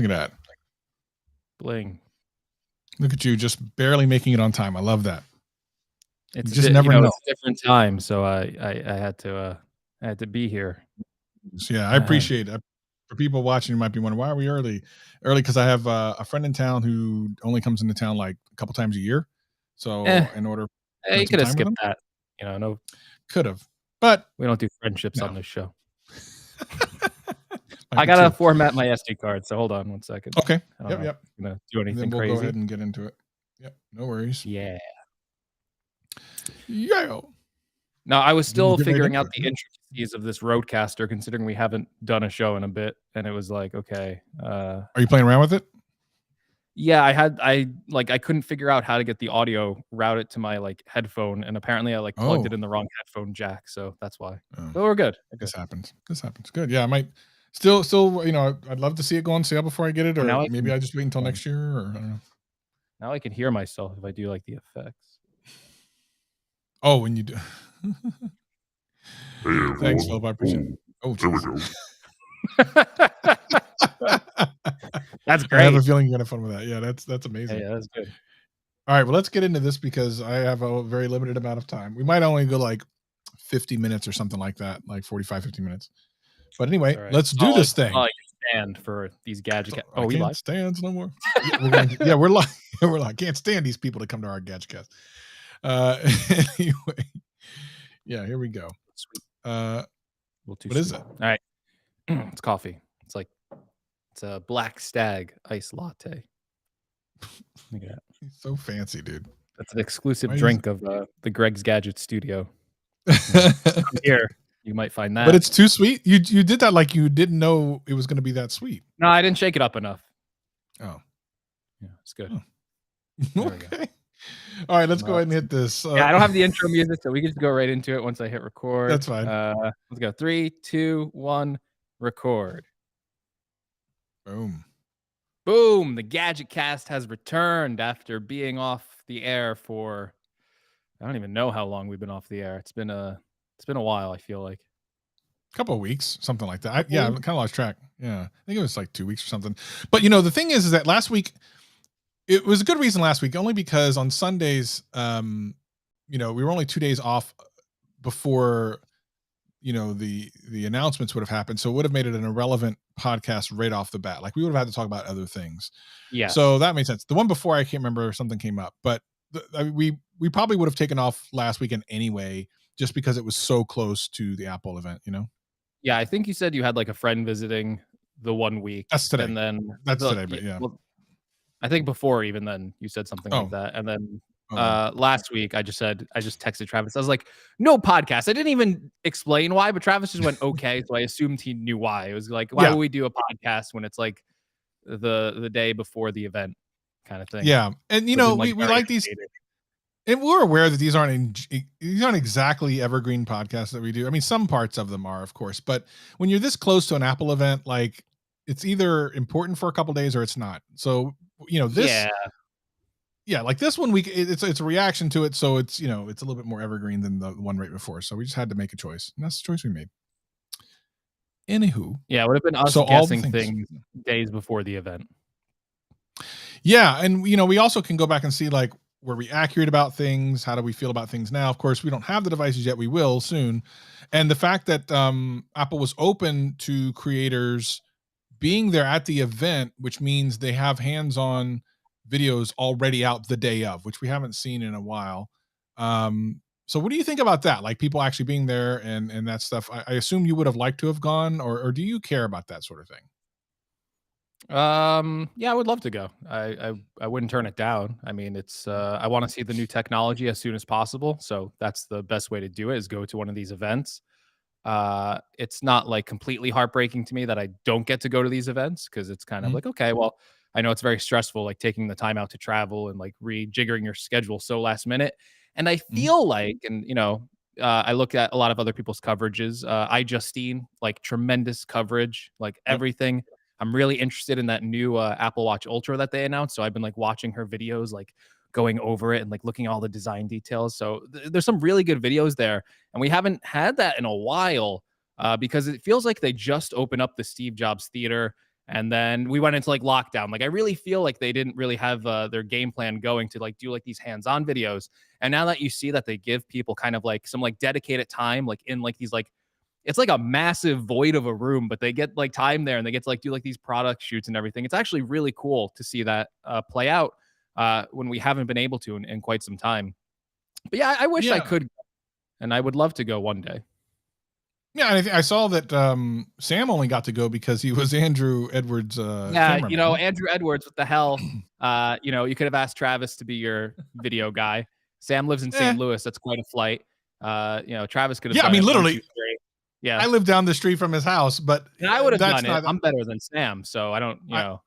Look at that. Bling. Look at you, just barely making it on time. I love that. It's you just never know. It's a different time, so I had to be here. Yeah, I appreciate it. For people watching, you might be wondering, why are we early? Early because I have a friend in town who only comes into town like a couple times a year. So in order to you spend some could have time with him, skipped that. No, could have, but we don't do friendships No. on this show. Might I be gotta true. format my SD card, so hold on one second. Okay. I don't know if I'm gonna do And anything then we'll crazy. go ahead and get into it. Yep, no worries. Yeah. Yeah. No, I was still get right figuring into out the intricacies of this Roadcaster, considering we haven't done a show in a bit, and it was like, okay. Are you playing around with it? Yeah, I couldn't figure out how to get the audio routed to my like headphone, and apparently I like plugged it in the wrong headphone jack, so that's why. But we're good. This happens. Good. Yeah, I might still, I'd love to see it go on sale before I get it, or now maybe I just wait until next year, or I don't know. Now I can hear myself if I do like the effects. Oh, when you do. Thanks, Philip. I appreciate it. Oh, there we go. That's great. I have a feeling you're gonna have fun with that. Yeah, that's amazing. Yeah, that's good. All right, well, let's get into this because I have a very limited amount of time. We might only go like 50 minutes or something like that, like 45, 50 minutes. But anyway, let's do this thing. I can stand for these gadget. I can't stand no more. We're live. We're like, can't stand these people to come to our Gadgetcast. Anyway, yeah, here we go. What is it? All right, it's coffee. It's a Black Stag iced latte. Look at that. He's so fancy, dude. That's an exclusive drink of the Greg's Gadget Studio. Here, you might find that. But it's too sweet. You did that like you didn't know it was going to be that sweet. No, I didn't shake it up enough. Oh, yeah, it's good. Oh. Okay. All right, let's go ahead and hit this. Yeah, I don't have the intro music, so we can just go right into it once I hit record. That's fine. Let's go. 3, 2, 1, record. Boom. Boom. The Gadgetcast has returned after being off the air for I don't even know how long we've been off the air. It's been a while, I feel like. A couple of weeks, something like that. I kind of lost track. Yeah. I think it was like 2 weeks or something. But the thing is that last week it was a good reason last week, only because on Sundays, we were only 2 days off before the announcements would have happened, so it would have made it an irrelevant podcast right off the bat. Like we would have had to talk about other things. Yeah. So that made sense. The one before, I can't remember, something came up, but we probably would have taken off last weekend anyway, just because it was so close to the Apple event. Yeah, I think you said you had like a friend visiting the 1 week. That's today. And then that's today, but yeah. Well, I think before even then you said something like that, and then. Last week I just texted Travis. I was like, no podcast. I didn't even explain why, but Travis just went okay. So I assumed he knew why. It was like, why would we do a podcast when it's like the day before the event kind of thing? Yeah. And we like these, and we're aware that these aren't exactly evergreen podcasts that we do. I mean, some parts of them are, of course, but when you're this close to an Apple event, like it's either important for a couple days or it's not. So, this, yeah, like this one it's a reaction to it, so it's it's a little bit more evergreen than the one right before. So we just had to make a choice, and that's the choice we made. Anywho, yeah, it would have been us guessing things days before the event. Yeah, and we also can go back and see, like, were we accurate about things? How do we feel about things now? Of course, we don't have the devices yet. We will soon, and the fact that Apple was open to creators being there at the event, which means they have hands-on videos already out the day of, which we haven't seen in a while. So what do you think about that? Like people actually being there and that stuff. I assume you would have liked to have gone, or do you care about that sort of thing? Yeah, I would love to go. I wouldn't turn it down. I mean, it's I want to see the new technology as soon as possible. So that's the best way to do it, is go to one of these events. It's not like completely heartbreaking to me that I don't get to go to these events, because it's kind of like, okay, well, I know it's very stressful, like taking the time out to travel and like rejiggering your schedule so last minute. And I feel like, and I look at a lot of other people's coverages. iJustine, like tremendous coverage, like everything. I'm really interested in that new Apple Watch Ultra that they announced. So I've been like watching her videos, like going over it and like looking at all the design details. So there's some really good videos there. And we haven't had that in a while because it feels like they just opened up the Steve Jobs Theater. and then we went into like lockdown. Like I really feel like they didn't really have their game plan going to like do like these hands-on videos. And now that you see that they give people kind of like some like dedicated time, like in like these like it's like a massive void of a room, but they get like time there and they get to like do like these product shoots and everything. It's actually really cool to see that play out when we haven't been able to in quite some time. But yeah, I wish I Yeah. could, and I would love to go one day. Yeah, and I saw that, Sam only got to go because he was Andrew Edwards', Yeah, cameraman. Andrew Edwards, what the hell? You could have asked Travis to be your video guy. Sam lives in Eh, St. Louis. That's quite a flight. Travis could have yeah, I done mean, it 1, 2 literally, straight. Yeah. I live down the street from his house, but, And I would have that's done it. not I'm better than Sam, so I don't, I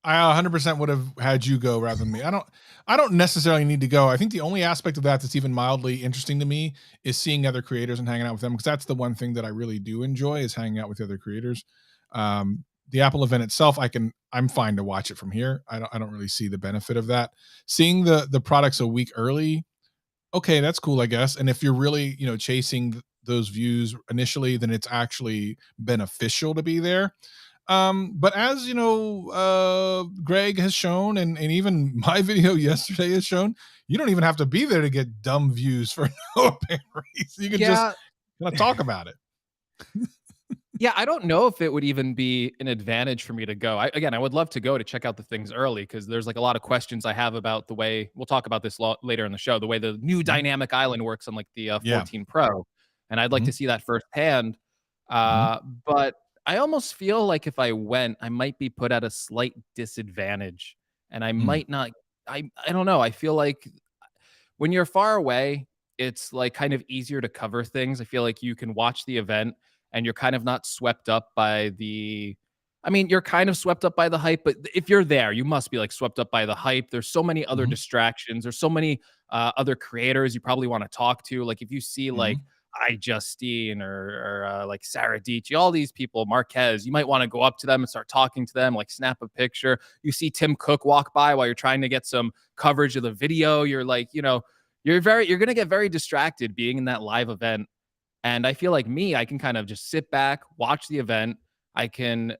I 100% would have had you go rather than me. I don't necessarily need to go. I think the only aspect of that that's even mildly interesting to me is seeing other creators and hanging out with them, because that's the one thing that I really do enjoy is hanging out with other creators. The Apple event itself, I'm fine to watch it from here. I don't really see the benefit of that. Seeing the products a week early, okay, that's cool, I guess. And if you're really, chasing those views initially, then it's actually beneficial to be there. But as Greg has shown, and even my video yesterday has shown, you don't even have to be there to get dumb views for no apparent reason. You can just Yeah. kind of talk about it. Yeah, I don't know if it would even be an advantage for me to go. I would love to go to check out the things early because there's like a lot of questions I have about the way we'll talk about this later in the show, the way the new Mhm. dynamic island works on like the Yeah. 14 Pro, and I'd like to Mhm. see that firsthand. Mhm. But I almost feel like if I went, I might be put at a slight disadvantage, and I Mm. might not. I don't know. I feel like when you're far away, it's like kind of easier to cover things. I feel like you can watch the event and you're kind of not swept up by the you're kind of swept up by the hype, but if you're there, you must be like swept up by the hype. There's so many other Mhm. distractions. There's so many other creators you probably want to talk to. Like if you see like Mhm. iJustine or like Sarah Dietschy, all these people, Marquez, you might want to go up to them and start talking to them, like snap a picture. You see Tim Cook walk by while you're trying to get some coverage of the video. You're like, you're going to get very distracted being in that live event. And I feel like me, I can kind of just sit back, watch the event. I can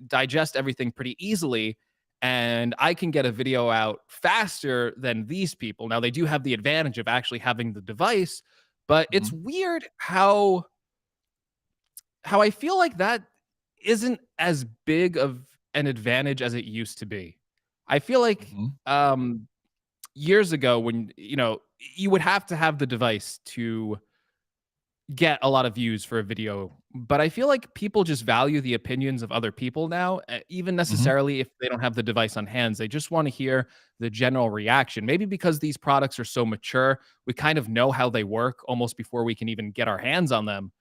digest everything pretty easily and I can get a video out faster than these people. Now they do have the advantage of actually having the device, but it's Mhm. weird how I feel like that isn't as big of an advantage as it used to be. I feel like Mhm. years ago when you would have to have the device to get a lot of views for a video, but I feel like people just value the opinions of other people now, even Mhm. necessarily if they don't have the device on hands. They just want to hear the general reaction. Maybe because these products are so mature, we kind of know how they work almost before we can even get our hands on them.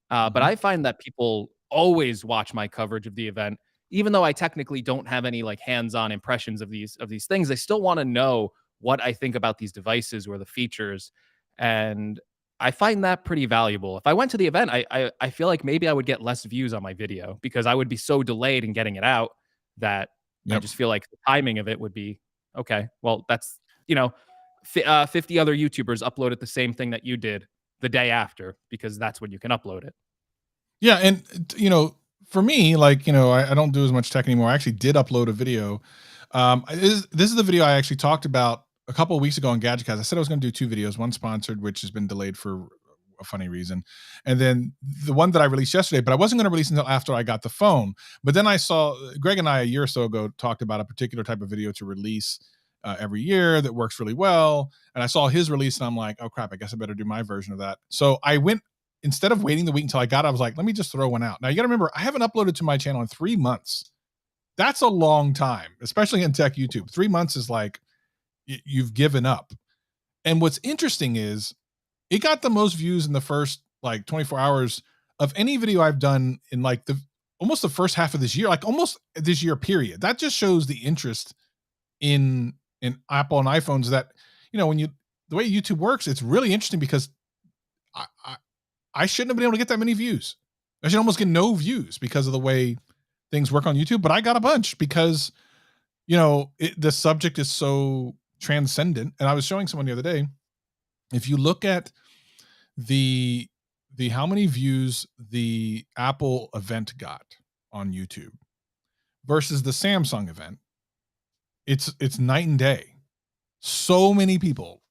But Mhm. I find that people always watch my coverage of the event, even though I technically don't have any like hands-on impressions of these things. They still want to know what I think about these devices or the features, and I find that pretty valuable. If I went to the event, I feel like maybe I would get less views on my video because I would be so delayed in getting it out that I Yep. just feel like the timing of it would be okay. Well, that's 50 other YouTubers uploaded the same thing that you did the day after because that's when you can upload it. Yeah, and for me, like, I don't do as much tech anymore. I actually did upload a video. This is the video I actually talked about a couple of weeks ago on Gadgetcast. I said I was going to do two videos, one sponsored, which has been delayed for a funny reason, and then the one that I released yesterday. But I wasn't going to release until after I got the phone. But then I saw Greg and I a year or so ago talked about a particular type of video to release every year that works really well. And I saw his release, and I'm like, oh crap, I guess I better do my version of that. So I went, instead of waiting the week until I got it, I was like, let me just throw one out. Now you got to remember, I haven't uploaded to my channel in 3 months. That's a long time, especially in tech YouTube. 3 months is like you've given up. And what's interesting is it got the most views in the first like 24 hours of any video I've done in like the almost the first half of this year, like almost this year period. That just shows the interest in Apple and iPhones that, when you the way YouTube works, it's really interesting because I, I I shouldn't have been able to get that many views. I should almost get no views because of the way things work on YouTube, but I got a bunch because the subject is so transcendent. And I was showing someone the other day, if you look at the how many views the Apple event got on YouTube versus the Samsung event, it's night and day. So many people,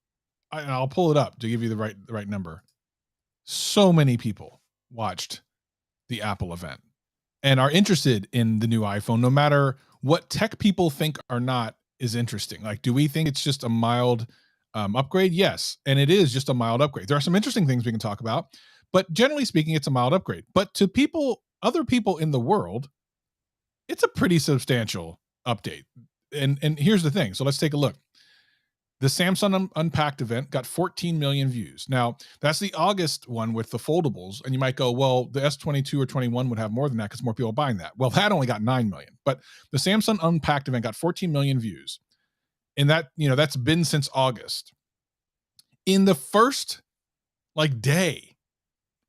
I'll pull it up to give you the right number. So many people watched the Apple event and are interested in the new iPhone, no matter what tech people think or not is interesting. Like, do we think it's just a mild upgrade? Yes, and it is just a mild upgrade. There are some interesting things we can talk about, but generally speaking, it's a mild upgrade. But to other people in the world, it's a pretty substantial update. And here's the thing. So let's take a look. The Samsung Unpacked event got 14 million views. Now, that's the August one with the foldables. And you might go, well, the S22 or 21 would have more than that because more people are buying that. Well, that only got 9 million. But the Samsung Unpacked event got 14 million views. And that's been since August. In the first day,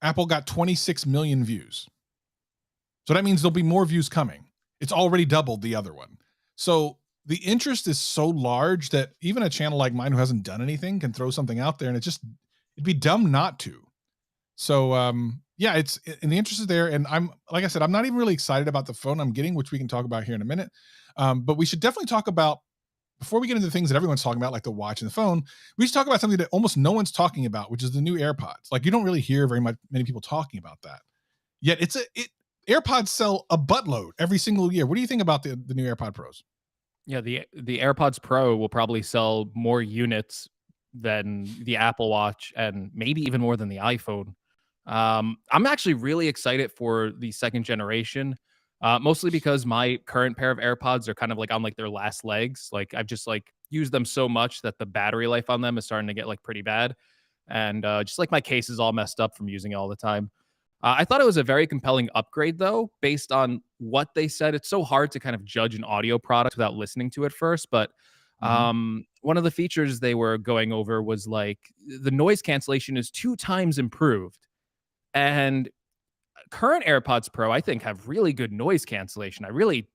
Apple got 26 million views. So that means there'll be more views coming. It's already doubled the other one. So the interest is so large that even a channel like mine who hasn't done anything can throw something out there, and it'd be dumb not to. So yeah, it's and the interest is there. And I'm like I said, I'm not even really excited about the phone I'm getting, which we can talk about here in a minute. But we should definitely talk about, before we get into the things that everyone's talking about, like the watch and the phone, we should talk about something that almost no one's talking about, which is the new AirPods. Like, you don't really hear many people talking about that. Yet AirPods sell a buttload every single year. What do you think about the new AirPod Pros? Yeah, the AirPods Pro will probably sell more units than the Apple Watch and maybe even more than the iPhone. I'm actually really excited for the second generation, mostly because my current pair of AirPods are kind of like on like their last legs. Like I've just like used them so much that the battery life on them is starting to get like pretty bad, and just like my case is all messed up from using it all the time. I thought it was a very compelling upgrade, though, based on what they said. It's so hard to kind of judge an audio product without listening to it first. But Mhm. one of the features they were going over was like the noise cancellation is 2 times improved. And current AirPods Pro, I think, have really good noise cancellation. I really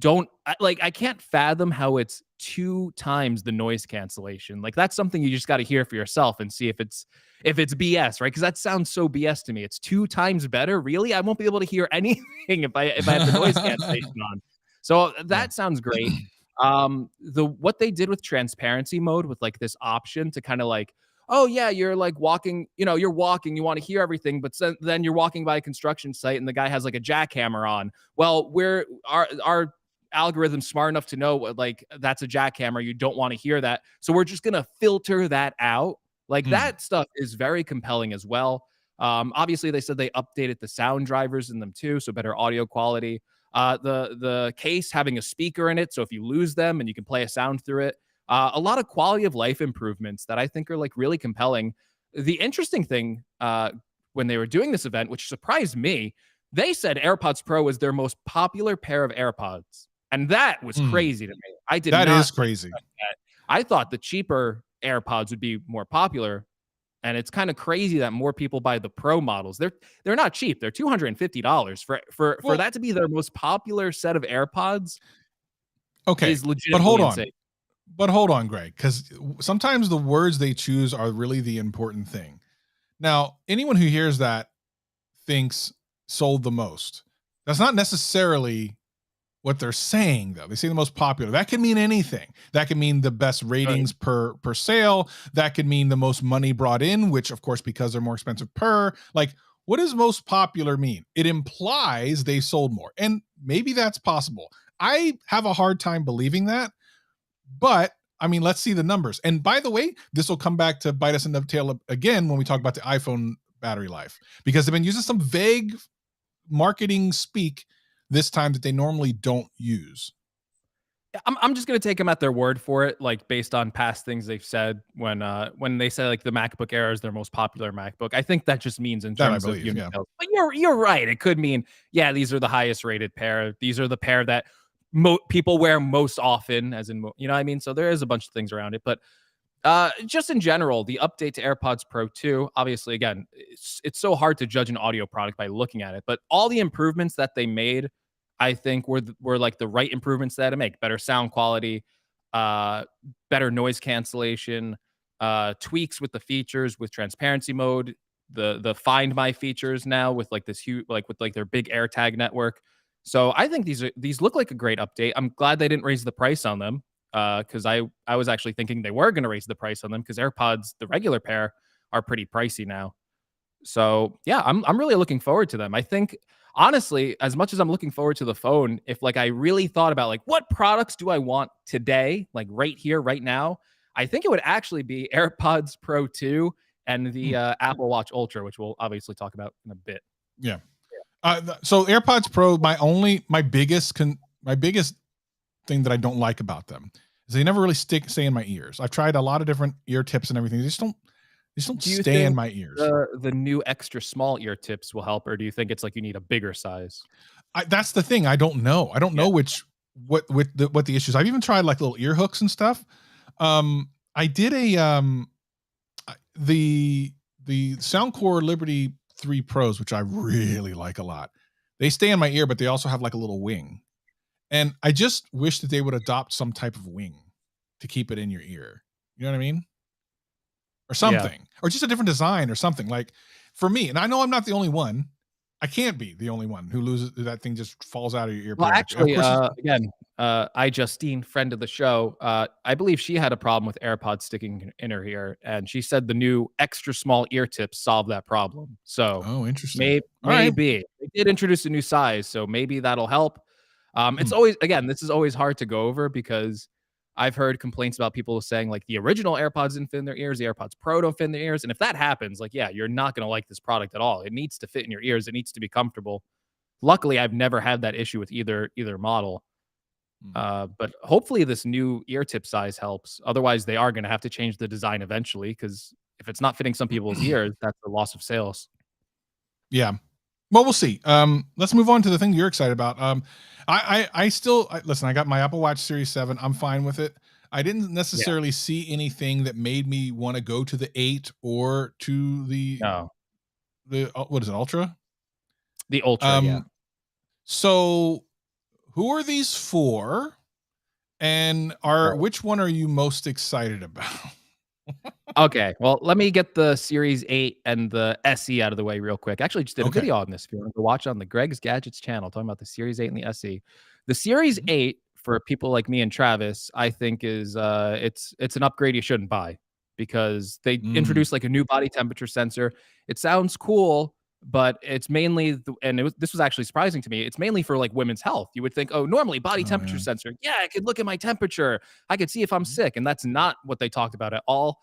I can't fathom how it's 2 times the noise cancellation. Like that's something you just got to hear for yourself and see if it's BS, right? Because that sounds so BS to me. It's 2 times better. Really? I won't be able to hear anything if I have the noise cancellation on. So Yeah. that sounds great. The what they did with transparency mode with like this option to kind of like, oh yeah, you're like walking, you're walking, you want to hear everything, but then you're walking by a construction site and the guy has like a jackhammer on. Well, our algorithm smart enough to know like that's a jackhammer. You don't want to hear that. So we're just going to filter that out. Like Hmm. that stuff is very compelling as well. Obviously, they said they updated the sound drivers in them too, so better audio quality. The case having a speaker in it, so if you lose them and you can play a sound through it. A lot of quality of life improvements that I think are like really compelling. The interesting thing when they were doing this event, which surprised me, they said AirPods Pro was their most popular pair of AirPods. And that was Hmm. crazy to me. I did That is not crazy. expect that. I thought the cheaper AirPods would be more popular. And it's kind of crazy that more people buy the Pro models. They're not cheap. They're $250 for Well, that to be their most popular set of AirPods okay, is but hold legitimately on. insane. But hold on, Greg, because sometimes the words they choose are really the important thing. Now, anyone who hears that thinks sold the most. That's not necessarily what they're saying, though. They say the most popular. That could mean anything. That could mean the best ratings per sale. That could mean the most money brought in, which of course, because they're more expensive per. Like, what does most popular mean? It implies they sold more. And maybe that's possible. I have a hard time believing that, but I mean, let's see the numbers. And by the way, this will come back to bite us in the tail again when we talk about the iPhone battery life, because they've been using some vague marketing speak this time that they normally don't use. I'm just gonna take them at their word for it, like based on past things they've said when they say like the MacBook Air is their most popular MacBook. I think that just means in That I terms of believe, unit yeah. sales. But you're right. It could mean yeah, these are the highest rated pair. These are the pair that people wear most often, as in you know what I mean. So there is a bunch of things around it, but just in general, the update to AirPods Pro 2, obviously, again, it's so hard to judge an audio product by looking at it, but all the improvements that they made, I think were like the right improvements that to make better sound quality, uh, better noise cancellation, tweaks with the features with transparency mode, the Find My features now with like this huge like with like their big AirTag network. So I think these look like a great update. I'm glad they didn't raise the price on them, because I was actually thinking they were going to raise the price on them because AirPods, the regular pair, are pretty pricey now. So yeah, I'm really looking forward to them. I think honestly, as much as I'm looking forward to the phone, if like I really thought about like what products do I want today, like right here, right now, I think it would actually be AirPods Pro 2 and the Hmm. Apple Watch Ultra, which we'll obviously talk about in a bit. Yeah. So AirPods Pro, my biggest thing that I don't like about them is they never really stay in my ears. I've tried a lot of different ear tips and everything. They just don't Do you stay in think my ears. the new extra small ear tips will help, or do you think it's like you need a bigger size? That's the thing. I don't know. I don't Yeah, know what the issues. I've even tried like little ear hooks and stuff. I did the Soundcore Liberty 3 Pros, which I really like a lot. They stay in my ear, but they also have like a little wing. And I just wish that they would adopt some type of wing to keep it in your ear. You know what I mean? Or yeah. something, or just a different design or something. Like for me, and I know I'm not the only one. I can't be the only one who loses that thing just falls out of your ear Well, periodically. Of actually, course, it's again, Justine, friend of the show, I believe she had a problem with AirPods sticking in her ear, and she said the new extra small ear tips solve that problem. So oh, interesting. All right. maybe they did introduce a new size, so maybe that'll help. It's Hmm. always again, this is always hard to go over because I've heard complaints about people saying like the original AirPods didn't fit in their ears, the AirPods Pro don't fit in their ears, and if that happens, like yeah, you're not gonna like this product at all. It needs to fit in your ears. It needs to be comfortable. Luckily, I've never had that issue with either model. Hmm. But hopefully this new ear tip size helps. Otherwise, they are gonna have to change the design eventually because if it's not fitting some people's ears, that's a loss of sales. Yeah. Well, we'll see. Let's move on to the thing you're excited about. Listen. I got my Apple Watch Series 7. I'm fine with it. I didn't Yeah. necessarily see anything that made me want to go to the 8 or to No. the what is it, Ultra? The Ultra, yeah. Um, so who are these for? And are Right. which one are you most excited about? Okay, well, let me get the Series 8 and the SE out of the way real quick. Actually, just did a Okay. video on this if you wanna go watch on the Greg's Gadgets channel talking about the Series 8 and the SE. The Series Mhm. 8 for people like me and Travis, I think is, it's an upgrade you shouldn't buy because they Mm, introduced, like, a new body temperature sensor. It sounds cool, but it's mainly the and this was actually surprising to me, it's mainly for, like, women's health. You would think, "Oh, normally body oh, temperature yeah. sensor, yeah, I could look at my temperature. I could see if I'm Mhm. sick," and that's not what they talked about at all.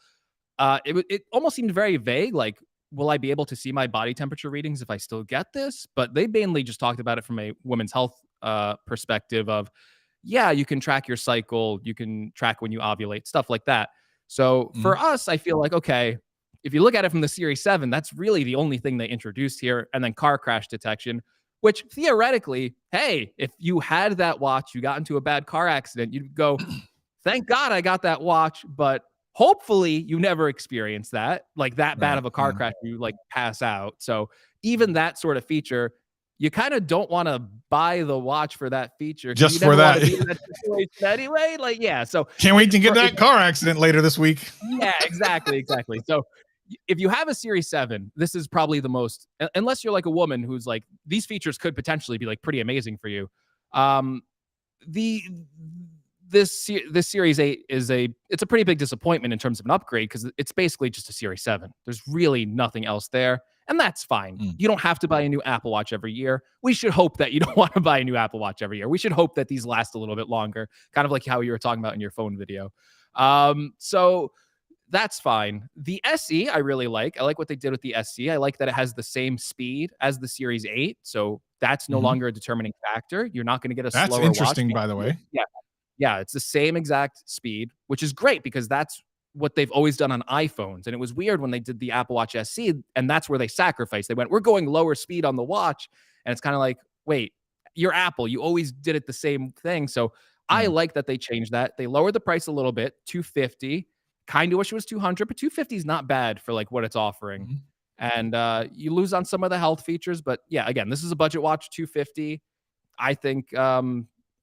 It almost seemed very vague, like, will I be able to see my body temperature readings if I still get this? But they mainly just talked about it from a women's health perspective of, yeah, you can track your cycle, you can track when you ovulate, stuff like that. So for Mhm. us, I feel like, okay, if you look at it from the Series 7, that's really the only thing they introduced here. And then car crash detection, which theoretically, hey, if you had that watch, you got into a bad car accident, you'd go, thank God I got that watch, but hopefully you never experience that, like that bad Right. of a car Yeah. crash, you like pass out. So even Mhm. that sort of feature, you kind of don't want to buy the watch for that feature because you Just for never want that. to be in that situation anyway. Like, yeah. So Can't wait to get for if that car accident later this week. yeah, exactly, exactly. So if you have a Series 7, this is probably the most unless you're like a woman who's like these features could potentially be like pretty amazing for you. Um, the this Series 8 is it's a pretty big disappointment in terms of an upgrade because it's basically just a Series 7. There's really nothing else there, and that's fine. Mm, You don't have to buy a new Apple Watch every year. We should hope that you don't want to buy a new Apple Watch every year. We should hope that these last a little bit longer, kind of like how you were talking about in your phone video. So that's fine. The SE, I really like. I like what they did with the SE. I like that it has the same speed as the Series 8. So that's no mhm. longer a determining factor. You're not going to get a That's slower watch. interesting, by the way. Yeah. Yeah. It's the same exact speed, which is great because that's what they've always done on iPhones. And it was weird when they did the Apple Watch SE, and that's where they sacrificed. They went, we're going lower speed on the watch. And it's kind of like, wait, you're Apple. You always did it the same thing. So I Yeah. like that they changed that. They lowered the price a little bit, 250. Kind of wish it was 200, but 250 is not bad for like what it's offering. Mhm. And you lose on some of the health features, but yeah, again, this is a budget watch, 250. I think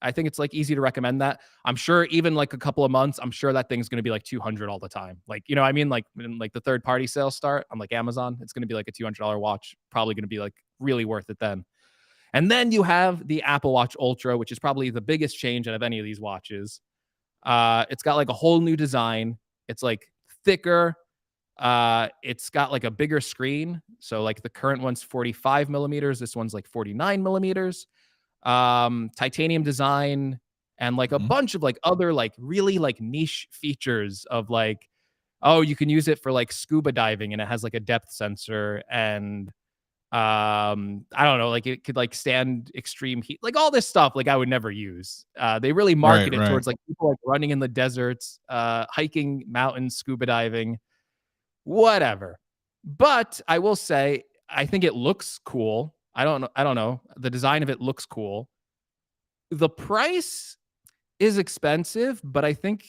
I think it's like easy to recommend that. I'm sure even like a couple of months, I'm sure that thing's going to be like 200 all the time. Like, you know what I mean? Like when like the third party sales start on like Amazon, it's going to be like a $200 watch, probably going to be like really worth it then. And then you have the Apple Watch Ultra, which is probably the biggest change out of any of these watches. It's got like a whole new design. It's like thicker. It's got like a bigger screen. So like the current one's 45 millimeters. This one's like 49 millimeters. Titanium design and like a Mhm. bunch of like other like really like niche features of like, oh, you can use it for like scuba diving and it has like a depth sensor and I don't know, like it could like stand extreme heat, like all this stuff like I would never use. They really Right, market it right. towards like people like running in the deserts, hiking mountains, scuba diving, whatever. But I will say I think it looks cool. I don't know. The design of it looks cool. The price is expensive, but I think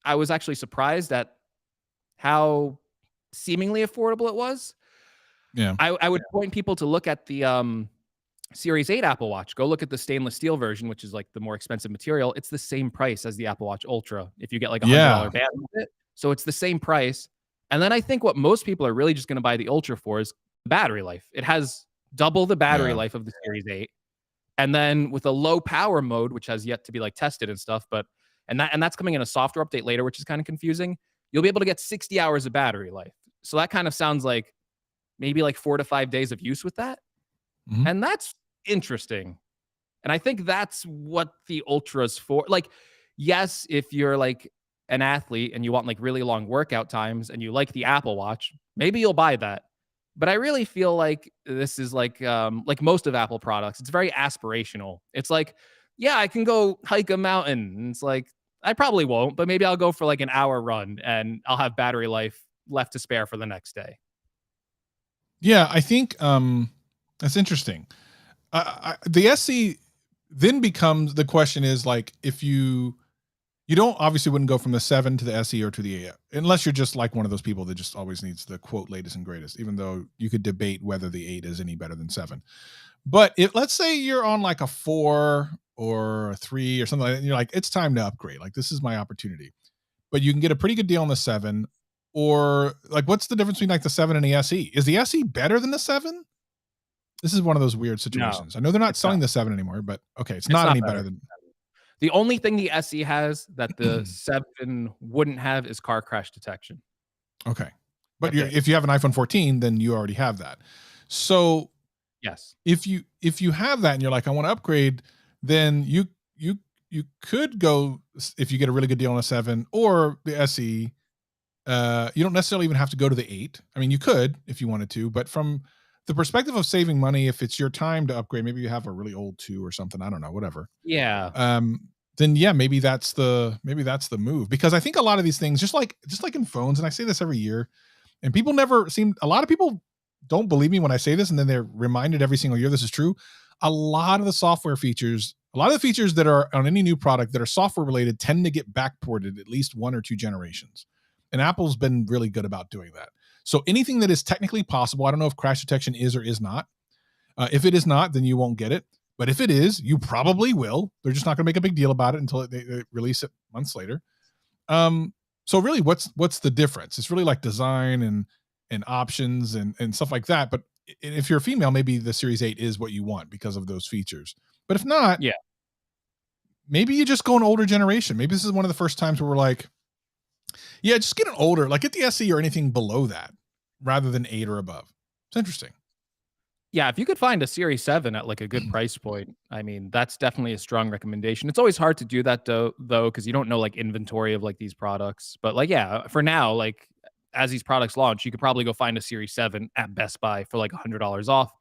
I was actually surprised at how seemingly affordable it was. Yeah. I would point people to look at the Series 8 Apple Watch. Go look at the stainless steel version, which is like the more expensive material. It's the same price as the Apple Watch Ultra if you get like a $100 Yeah. band with it. So it's the same price. And then I think what most people are really just going to buy the Ultra for is battery life. It has double the battery Yeah. life of the Series 8. And then with a low power mode, which has yet to be like tested and stuff, but and that's coming in a software update later, which is kind of confusing. You'll be able to get 60 hours of battery life. So that kind of sounds like maybe like 4 to 5 days of use with that. Mhm. And that's interesting. And I think that's what the Ultra's for. Like, yes, if you're like an athlete and you want like really long workout times and you like the Apple Watch, maybe you'll buy that. But I really feel like this is like most of Apple products, it's very aspirational. It's like, yeah, I can go hike a mountain. And it's like, I probably won't, but maybe I'll go for like an hour run and I'll have battery life left to spare for the next day. Yeah, I think that's interesting. The SC then becomes the question is like if you don't obviously wouldn't go from the 7 to the SE or to the 8 unless you're just like one of those people that just always needs the quote latest and greatest, even though you could debate whether the 8 is any better than 7. But if let's say you're on like a 4 or a 3 or something like that, and you're like, it's time to upgrade. Like this is my opportunity. But you can get a pretty good deal on the 7. Or like what's the difference between like the 7 and the SE? Is the SE better than the 7? This is one of those weird No, situations. I know they're not it's not. selling the 7 anymore, but okay, it's It's not not any better better. than The only thing the SE has that the 7 wouldn't have is car crash detection. okay. But That's it. if you have an iPhone 14, then you already have that. So Yes. if you have that and you're like, I want to upgrade, then you could go if you get a really good deal on a 7 or the SE. You don't necessarily even have to go to the 8. I mean, you could if you wanted to, but from the perspective of saving money, if it's your time to upgrade, maybe you have a really old 2 or something. I don't know, whatever. Yeah. um then yeah, maybe that's the move, because I think a lot of these things, just like in phones, and I say this every year, and people never seem a lot of people don't believe me when I say this, and then they're reminded every single year this is true. A lot of the software features, a lot of the features that are on any new product that are software related tend to get backported at least one or two generations, and Apple's been really good about doing that. So anything that is technically possible, I don't know if crash detection is or is not. If it is not, then you won't get it. But if it is, you probably will. They're just not going to make a big deal about it until they release it months later. Um, so really, what's the difference? It's really like design and options and stuff like that. But if you're a female, maybe the Series 8 is what you want because of those features. But if not, Yeah. maybe you just go an older generation. Maybe this is one of the first times where we're like, yeah, just get an older, like get the SE or anything below that rather than 8 or above. It's interesting. Yeah, if you could find a Series 7 at, like, a good price point, I mean, that's definitely a strong recommendation. It's always hard to do that though, because you don't know, like, inventory of, like, these products. But, like, yeah, for now, like, as these products launch, you could probably go find a Series 7 at Best Buy for, like, $100 off.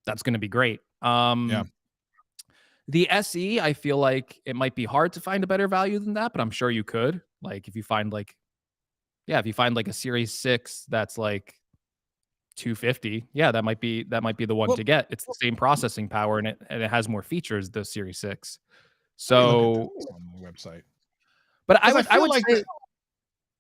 That's gonna be great. Yeah. The SE, I feel like it might be hard to find a better value than that, but I'm sure you could. Like, if you find, like yeah, if you find, like, a Series 6 that's, like, 250. Yeah, that might be the one Well, to get. It's the same processing power and it has more features, the Series 6. let me look at this So, on the website but I because I would I feel would like say that.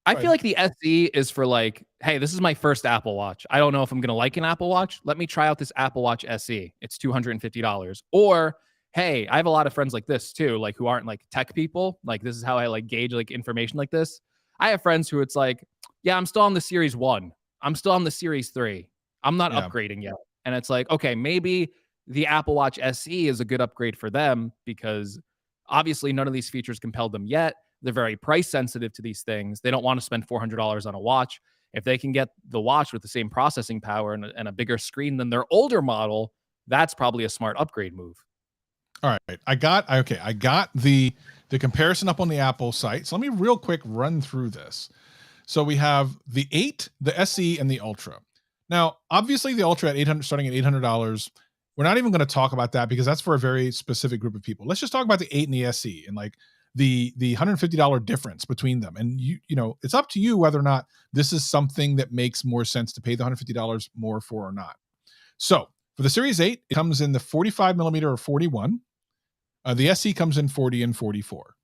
I Go feel ahead. like the SE is for like, hey, this is my first Apple Watch. I don't know if I'm gonna like an Apple Watch. Let me try out this Apple Watch SE. It's $250. Or hey, I have a lot of friends like this too, like who aren't like tech people. Like this is how I like gauge like information like this. I have friends who it's like, yeah, I'm still on the Series 1. I'm still on the Series 3. I'm not Yeah. upgrading yet. And it's like, okay, maybe the Apple Watch SE is a good upgrade for them because obviously none of these features compelled them yet. They're very price sensitive to these things. They don't want to spend $400 on a watch. If they can get the watch with the same processing power and a bigger screen than their older model, that's probably a smart upgrade move. All right. I got the comparison up on the Apple site. So let me real quick run through this. So we have the 8, the SE, and the Ultra. Now, obviously, the Ultra at 800, starting at $800. We're not even going to talk about that because that's for a very specific group of people. Let's just talk about the 8 and the SE and like the $150 difference between them. And you know, it's up to you whether or not this is something that makes more sense to pay the $150 more for or not. So for the Series 8, it comes in the 45 millimeter or 41. The SE comes in 40 and 44.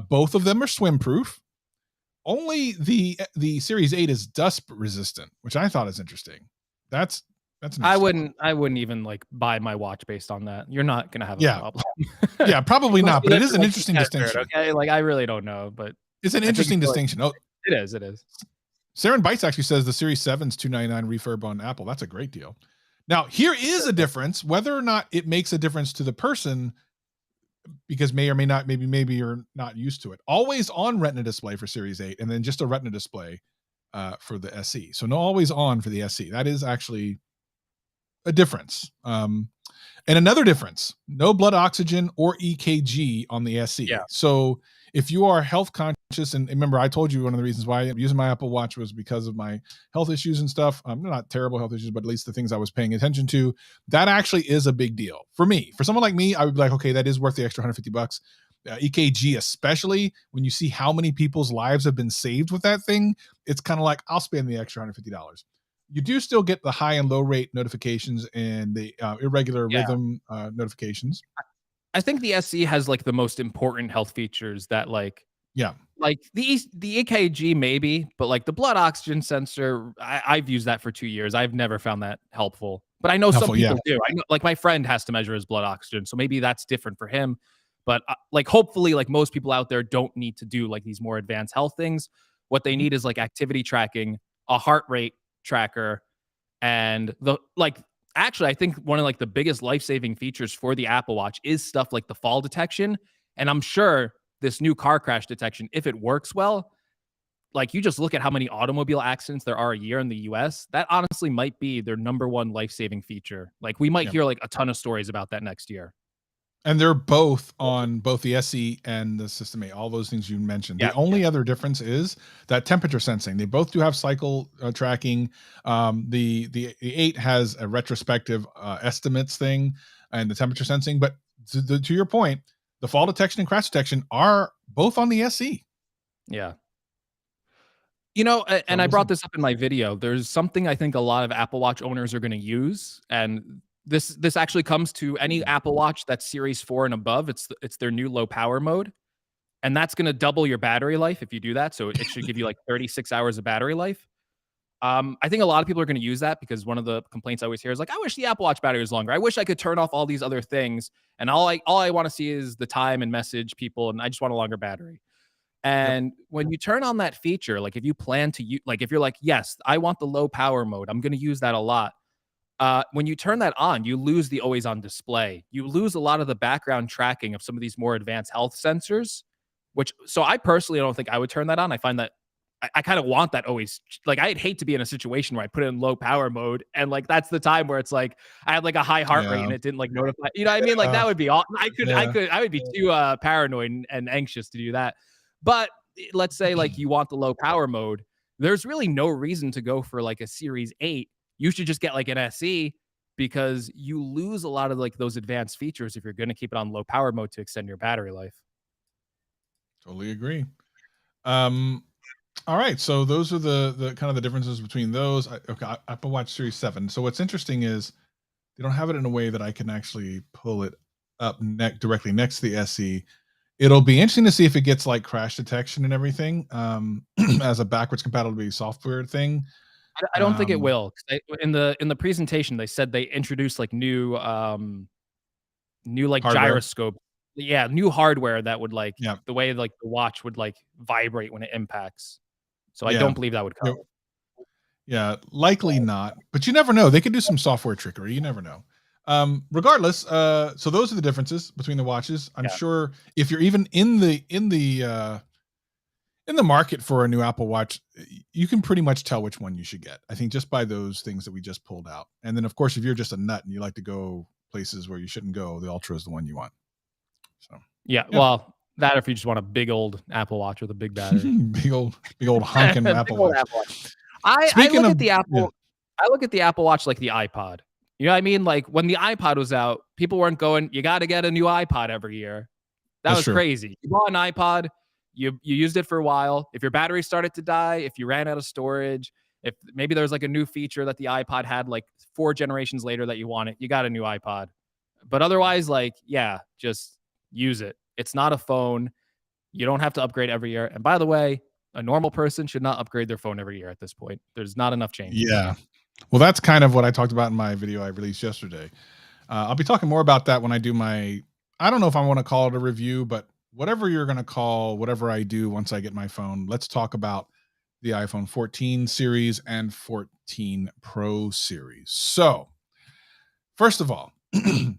Both of them are swim proof. Only the Series 8 is dust resistant, which I thought is interesting. That's an I interesting wouldn't I wouldn't even like buy my watch based on that. You're not gonna have a yeah. problem. Yeah, probably Unless not, you but it live is in an like the interesting desert, distinction. okay? Like I really don't know, but It's an I think interesting it's like distinction. Oh, it is, it is. Saren Bites actually says the Series 7's $299 refurb on Apple. That's a great deal. Now, here is a difference, whether or not it makes a difference to the person, because may or may not, maybe you're not used to it. Always on Retina display for Series 8, and then just a Retina display for the SE. So no always on for the SE. That is actually a difference. And another difference, no blood oxygen or EKG on the Yeah. SE. So if you are health conscious, and remember, I told you one of the reasons why I'm using my Apple Watch was because of my health issues and stuff. Not terrible health issues, but at least the things I was paying attention to. That actually is a big deal for me. For someone like me, I would be like, okay, that is worth the extra $150. EKG, especially when you see how many people's lives have been saved with that thing, it's kind of like I'll spend the extra $150. You do still get the high and low rate notifications and the irregular Yeah. rhythm notifications. I think the SE has like the most important health features that Yeah. like the EKG maybe, but like the blood oxygen sensor, I've used that for 2 years. I've never found that helpful. But I know some Helpful. Yeah. people do. I know like my friend has to measure his blood oxygen, so maybe that's different for him. But like hopefully like most people out there don't need to do like these more advanced health things. What they Mhm. need is like activity tracking, a heart rate tracker, and the like actually I think one of like the biggest life-saving features for the Apple Watch is stuff like the fall detection. And I'm sure this new car crash detection, if it works well, like you just look at how many automobile accidents there are a year in the US, that honestly might be their number one life-saving feature. Like we might Yeah. hear like a ton of stories about that next year. And they're both on both the SE and the System 8, all those things you mentioned. Yeah. The only other difference is that temperature sensing. They both do have cycle tracking. The 8 has a retrospective estimates thing and the temperature sensing. But to your point, the fall detection and crash detection are both on the SE. Yeah. You know, So and I we'll see. brought this up in my video. There's something I think a lot of Apple Watch owners are going to use, and this actually comes to any Apple Watch that's Series 4 and above. It's their new low power mode, and that's going to double your battery life if you do that. So it should give you like 36 hours of battery life. I think a lot of people are going to use that because one of the complaints I always hear is like, I wish the Apple Watch battery was longer. I wish I could turn off all these other things, and all I want to see is the time and message people, and I just want a longer battery. Yep. And when you turn on that feature, like if you plan to use, like if you're like, yes, I want the low power mode, I'm going to use that a lot. When you turn that on, you lose the always on display. You lose a lot of the background tracking of some of these more advanced health sensors, which, so I personally don't think I would turn that on. I find that I kind of want that always, like, I'd hate to be in a situation where I put it in low power mode. And like, that's the time where it's like, I had like a high heart rate Yeah. and it didn't like notify, you know what I mean? Like that would be all Yeah. I would be too paranoid and anxious to do that. But let's say like you want the low power mode, there's really no reason to go for like a Series 8. You should just get like an SE because you lose a lot of like those advanced features if you're going to keep it on low power mode to extend your battery life. Totally agree. Um, all right, so those are the kind of the differences between those. Okay, Apple Watch Series 7. So what's interesting is they don't have it in a way that I can actually pull it up directly next to the SE. It'll be interesting to see if it gets like crash detection and everything as a backwards compatibility software thing. I don't think it Um, will. 'Cause in the presentation, they said they introduced like new like hardware. gyroscope. Yeah, new hardware that would like Yeah, the way like the watch would like vibrate when it impacts. So I yeah, don't believe that would come. yeah, likely not. But you never know. They could do some software trickery. You never know. Regardless, so those are the differences between the watches. I'm Yeah. sure if you're even in the market for a new Apple Watch, you can pretty much tell which one you should get. I think just by those things that we just pulled out. And then, of course, if you're just a nut and you like to go places where you shouldn't go, the Ultra is the one you want. So, Yeah, yeah, well, that if you just want a big old Apple Watch with a big battery. big old honking Big Apple old Watch. Apple Watch. I Speaking look of, at the yeah, Apple I look at the Apple Watch like the iPod. You know what I mean? Like, when the iPod was out, people weren't going, "You gotta get a new iPod every year." That that's was true. crazy. You bought an iPod, you used it for a while. If your battery started to die, if you ran out of storage, if maybe there was, like, a new feature that the iPod had, like, 4 generations later that you wanted, you got a new iPod. But otherwise, like, yeah, just use it. It's not a phone. You don't have to upgrade every year. And by the way, a normal person should not upgrade their phone every year at this point. There's not enough changes. Yeah. Well, that's kind of what I talked about in my video I released yesterday. I'll be talking more about that when I do my, I don't know if I want to call it a review, but whatever you're going to call whatever I do once I get my phone, let's talk about the iPhone 14 series and 14 Pro series. So, first of all,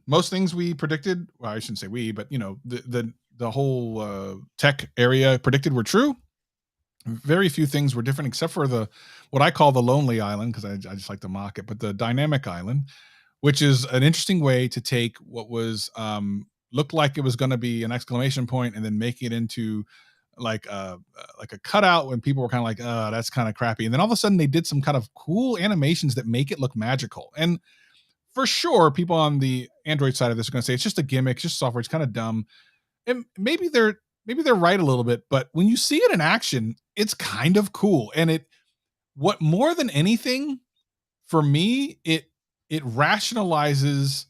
most things we predicted, well, I shouldn't say we, but the whole tech area predicted were true. Very few things were different except for the what I call the lonely island because I just like to mock it, but the dynamic island, which is an interesting way to take what was looked like it was going to be an exclamation point and then make it into like a cutout when people were kind of like, that's kind of crappy. And then all of a sudden they did some kind of cool animations that make it look magical. And for sure, people on the Android side of this are going to say it's just a gimmick, it's just software, it's kind of dumb. And maybe they're right a little bit, but when you see it in action, it's kind of cool. And it what more than anything for me, it rationalizes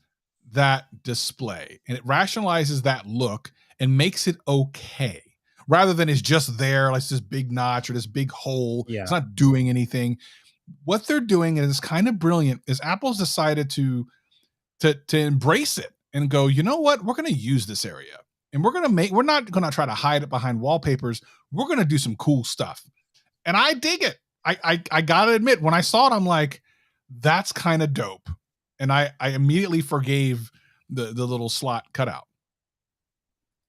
that display and it rationalizes that look and makes it okay rather than it's just there like this big notch or this big hole. It's Yeah. not doing anything. What they're doing, and it's kind of brilliant, is Apple's decided to embrace it and go, you know what, we're going to use this area and we're not going to try to hide it behind wallpapers. We're going to do some cool stuff, and I dig it. I gotta admit, when I saw it, I'm like, that's kind of dope, and I immediately forgave the little slot cutout.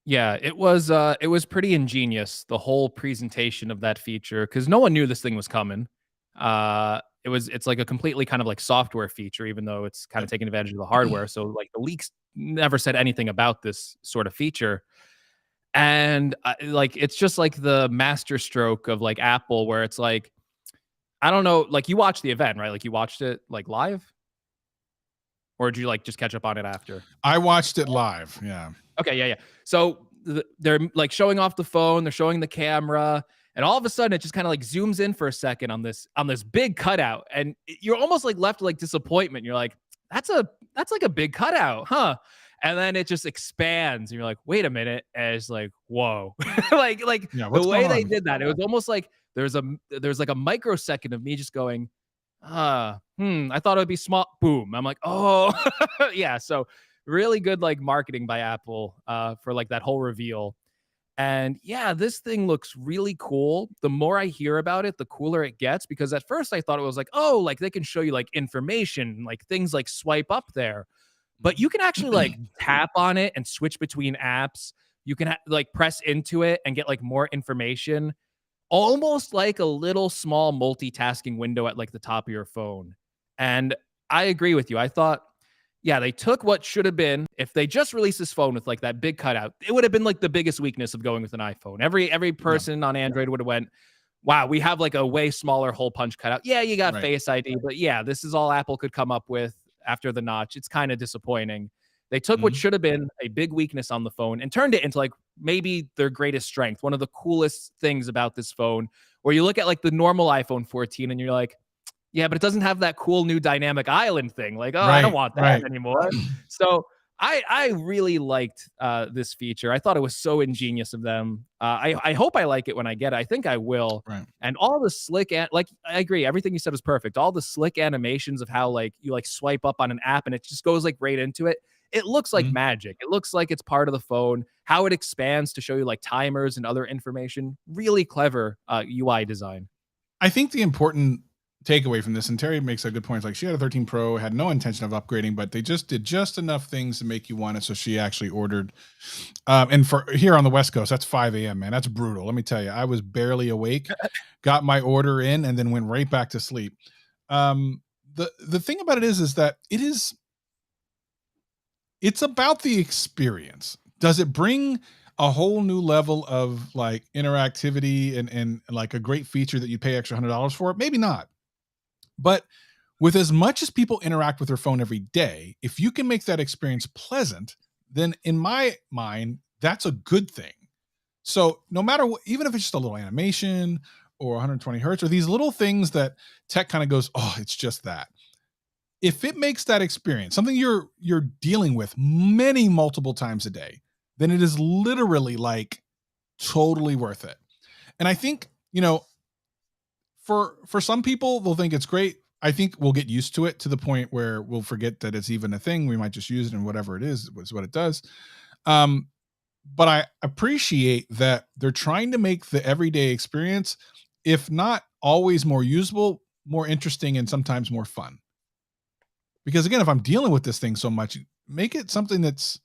Yeah, it was pretty ingenious, the whole presentation of that feature, because no one knew this thing was coming. It's like a completely kind of like software feature, even though it's kind Yep. of taking advantage of the hardware. So like the leaks never said anything about this sort of feature. And like it's just like the master stroke of like Apple, where it's like, I don't know, like you watched the event, right? Like you watched it like live, or did you like just catch up on it after? I watched it live. Yeah. Okay, yeah, yeah. So they're like showing off the phone, they're showing the camera, and all of a sudden it just kind of like zooms in for a second on this big cutout, and you're almost like left with like disappointment. You're like, that's like a big cutout, huh? And then it just expands, and you're like, wait a minute, and it's like, whoa, like Yeah. the What's going way they on? did that, it was almost like there's like a microsecond of me just going, I thought it would be small. Boom. I'm like, oh, yeah. So really good like marketing by Apple for like that whole reveal. And yeah, this thing looks really cool. The more I hear about it, the cooler it gets because at first I thought it was like, oh, like they can show you like information, like things like swipe up there. But you can actually like tap on it and switch between apps. You can like press into it and get like more information, almost like a little small multitasking window at like the top of your phone. And I agree with you. I thought, yeah, they took what should have been if they just released this phone with like that big cutout. It would have been like the biggest weakness of going with an iPhone. Every Yeah. person on Android would have went, wow, we have like a way smaller hole punch cutout. Yeah, you got Right. Face ID, but yeah, this is all Apple could come up with after the notch. It's kind of disappointing. They took what Mhm. should have been a big weakness on the phone and turned it into like maybe their greatest strength. One of the coolest things about this phone, where you look at like the normal iPhone 14 and you're like, yeah, but it doesn't have that cool new dynamic island thing. Like, oh, I don't Right. want that Right. anymore. So I really liked this feature. I thought it was so ingenious of them. I hope I like it when I get it. I think I will. Right. And all the slick like I agree, everything you said was perfect. All the slick animations of how like you like swipe up on an app and it just goes like right into it. It looks like Mhm. magic. It looks like it's part of the phone. How it expands to show you like timers and other information. Really clever UI design. I think the important takeaway from this, and Terry makes a good point. It's like she had a 13 Pro, had no intention of upgrading, but they just did just enough things to make you want it. So she actually ordered. And for here on the West Coast, that's 5 a.m., man. That's brutal. Let me tell you, I was barely awake, got my order in, and then went right back to sleep. The thing about it is that it's about the experience. Does it bring a whole new level of like interactivity and like a great feature that you pay extra $100 for? Maybe not. But with as much as people interact with their phone every day, if you can make that experience pleasant, then in my mind, that's a good thing. So no matter what, even if it's just a little animation or 120 hertz or these little things that tech kind of goes, oh, it's just that. If it makes that experience something you're dealing with many multiple times a day, then it is literally like totally worth it. And I think, for some people they'll think it's great. I think we'll get used to it to the point where we'll forget that it's even a thing. We might just use it and whatever it is what it does. Um, but I appreciate that they're trying to make the everyday experience, if not always more usable, more interesting and sometimes more fun. Because again, if I'm dealing with this thing so much, make it something that's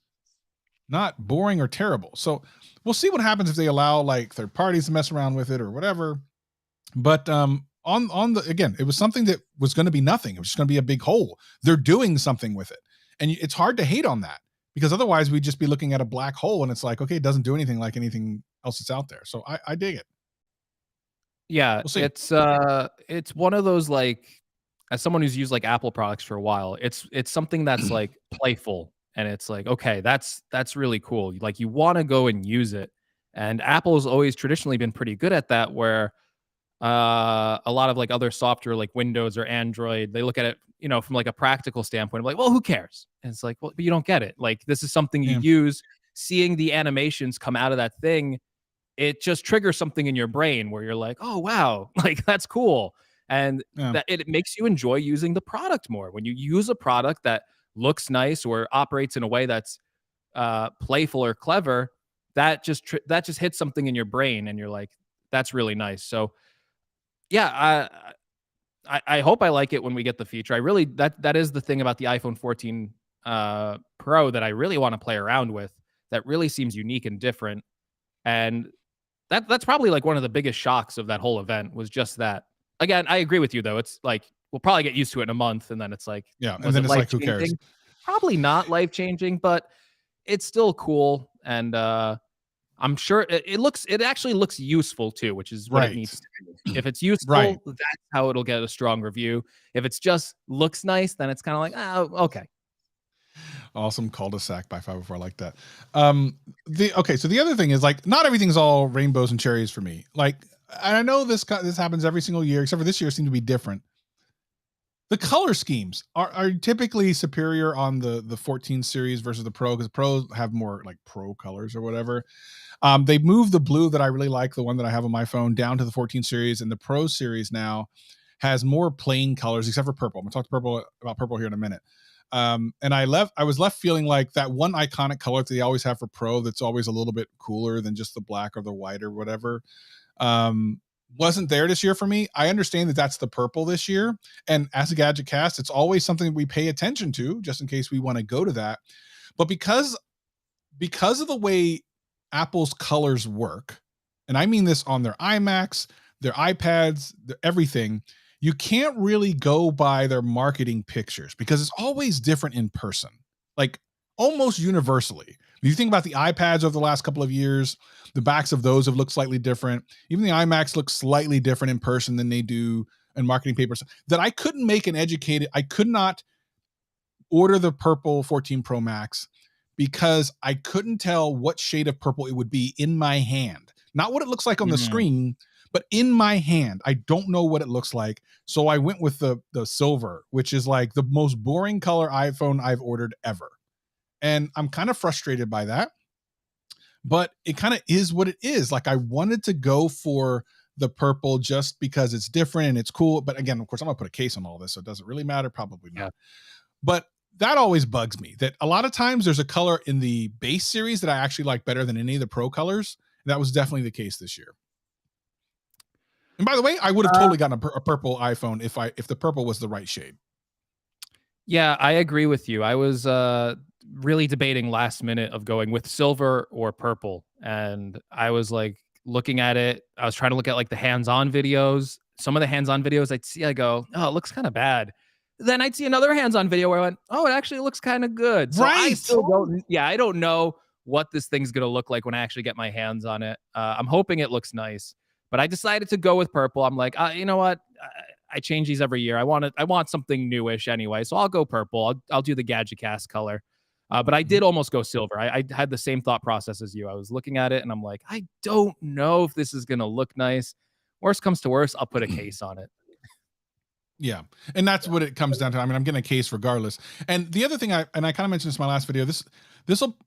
not boring or terrible. So we'll see what happens if they allow like third parties to mess around with it or whatever. But on the again, it was something that was going to be nothing. It was just going to be a big hole. They're doing something with it, and it's hard to hate on that because otherwise we'd just be looking at a black hole, and it's like, okay, it doesn't do anything like anything else that's out there. So I dig it. Yeah, We'll see. it's one of those, like, as someone who's used, like, Apple products for a while, it's something that's, like, playful, and it's like, "Okay, that's really cool." Like, you wanna go and use it, and Apple's always traditionally been pretty good at that where, a lot of, like, other software, like Windows or Android, they look at it, from, like, a practical standpoint, like, "Well, who cares?" And it's like, "Well, but you don't get it." Like, this is something you Yeah, use, seeing the animations come out of that thing, it just triggers something in your brain where you're like, "Oh, wow, like, that's cool." And yeah, that it makes you enjoy using the product more. When you use a product that looks nice or operates in a way that's, playful or clever, that just hits something in your brain, and you're like, "That's really nice." So, yeah, I hope I like it when we get the feature. I really that is the thing about the iPhone 14, Pro that I really wanna play around with that really seems unique and different, and that's probably, like, one of the biggest shocks of that whole event was just that. Again, I agree with you, though. It's like, we'll probably get used to it in a month, and then it's like, yeah. And was then it it's like, who cares? life-changing? Probably not life-changing, but it's still cool, and, I'm sure it actually looks useful too, which is what it Right, needs to be. If it's right. useful, that's how it'll get a strong review. If it's just looks nice, then it's kinda like, "Oh, okay." Awesome cul-de-sac by 504. I like that. Um, the okay, so the other thing is like not everything's all rainbows and cherries for me. Like, and I know this happens every single year, except for this year seemed to be different. The color schemes are typically superior on the 14 series versus the Pro because Pro have more like pro colors or whatever. They moved the blue that I really like, the one that I have on my phone, down to the 14 series, and the Pro series now has more plain colors except for purple. I'm gonna talk to purple about purple here in a minute. And I was left feeling like that one iconic color that they always have for Pro that's always a little bit cooler than just the black or the white or whatever. Um, wasn't there this year for me. I understand that that's the purple this year. And as a gadget cast, it's always something we pay attention to just in case we want to go to that. But because of the way Apple's colors work, and I mean this on their iMacs, their iPads, everything, you can't really go by their marketing pictures because it's always different in person, like almost universally. If you think about the iPads over the last couple of years, the backs of those have looked slightly different. Even the iMacs look slightly different in person than they do in marketing papers. That I couldn't make an educated, I could not order the purple 14 Pro Max because I couldn't tell what shade of purple it would be in my hand. Not what it looks like on the Mhm. screen, but in my hand. I don't know what it looks like. So I went with the silver, which is like the most boring color iPhone I've ordered ever. And I'm kind of frustrated by that, but it kind of is what it is. Like I wanted to go for the purple just because it's different and it's cool. But again, of course, I'm gonna put a case on all this, so it doesn't really matter. Probably Yeah. not. But that always bugs me that a lot of times there's a color in the base series that I actually like better than any of the pro colors. That was definitely the case this year. And by the way, I would have Uh, totally gotten a purple iPhone if the purple was the right shade. yeah, I agree with you. I was really debating last minute of going with silver or purple, and I was like looking at it. I was trying to look at like the hands-on videos. Some of the hands-on videos I'd see, I go, "Oh, it looks kind of bad." Then I'd see another hands-on video where I went, "Oh, it actually looks kind of good." So I Right. still don't. Yeah, I don't know what this thing's gonna look like when I actually get my hands on it. I'm hoping it looks nice, but I decided to go with purple. I'm like, you know what? I change these every year. I want something newish anyway, so I'll go purple. I'll do the Gadget Cast color. But I Mhm. did almost go silver. I had the same thought process as you. I was looking at it and I'm like, I don't know if this is gonna look nice. Worst comes to worst, I'll put a case on it. Yeah, and that's what it comes down to. I mean, I'm getting a case regardless. And the other thing I kind of mentioned this in my last video. This will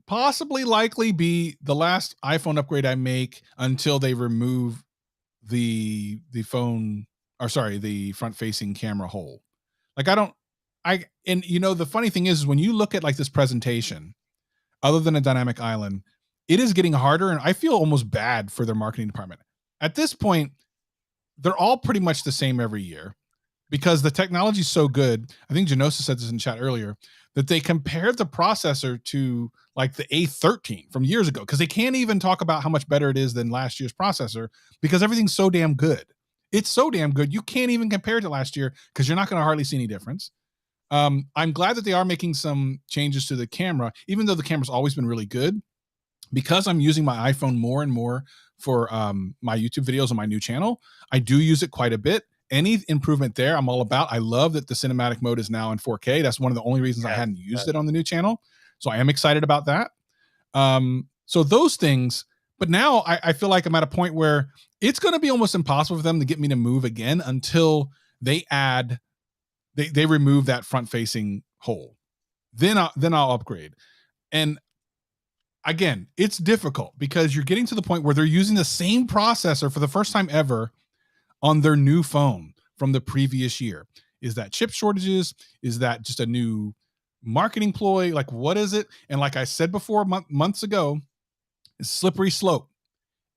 possibly likely be the last iPhone upgrade I make until they remove the phone, or sorry, the front facing camera hole. Like I don't I and you know the funny thing is when you look at like this presentation, other than a dynamic island, it is getting harder, and I feel almost bad for their marketing department. At this point, they're all pretty much the same every year because the technology is so good. I think Genosis said this in chat earlier that they compared the processor to like the A13 from years ago because they can't even talk about how much better it is than last year's processor because everything's so damn good. It's so damn good. You can't even compare it to last year because you're not going to hardly see any difference. I'm glad that they are making some changes to the camera, even though the camera's always been really good because I'm using my iPhone more and more for my YouTube videos on my new channel. I do use it quite a bit. Any improvement there, I'm all about. I love that the cinematic mode is now in 4K. That's one of the only reasons I Yes, hadn't used yes. it on the new channel. So I am excited about that. So those things, but now I feel like I'm at a point where it's going to be almost impossible for them to get me to move again until they add they remove that front facing hole. Then I'll upgrade. And again, it's difficult because you're getting to the point where they're using the same processor for the first time ever on their new phone from the previous year. Is that chip shortages? Is that just a new marketing ploy? Like, what is it? And like I said before, months ago, it's slippery slope.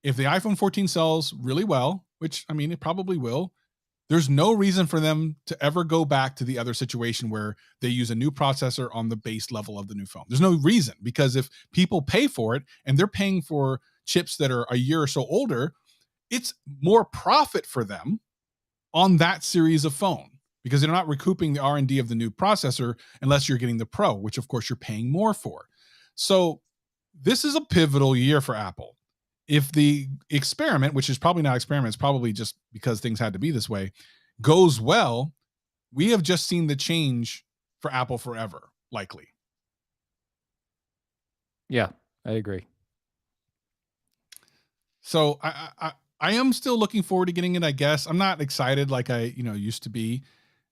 If the iPhone 14 sells really well, which I mean, it probably will, there's no reason for them to ever go back to the other situation where they use a new processor on the base level of the new phone. There's no reason because if people pay for it and they're paying for chips that are a year or so older, it's more profit for them on that series of phone because they're not recouping the R&D of the new processor unless you're getting the Pro, which of course you're paying more for. So this is a pivotal year for Apple. If the experiment, which is probably not experiment, it's probably just because things had to be this way, goes well, we have just seen the change for Apple forever, likely. Yeah, I agree. So I am still looking forward to getting it. I guess I'm not excited like I used to be.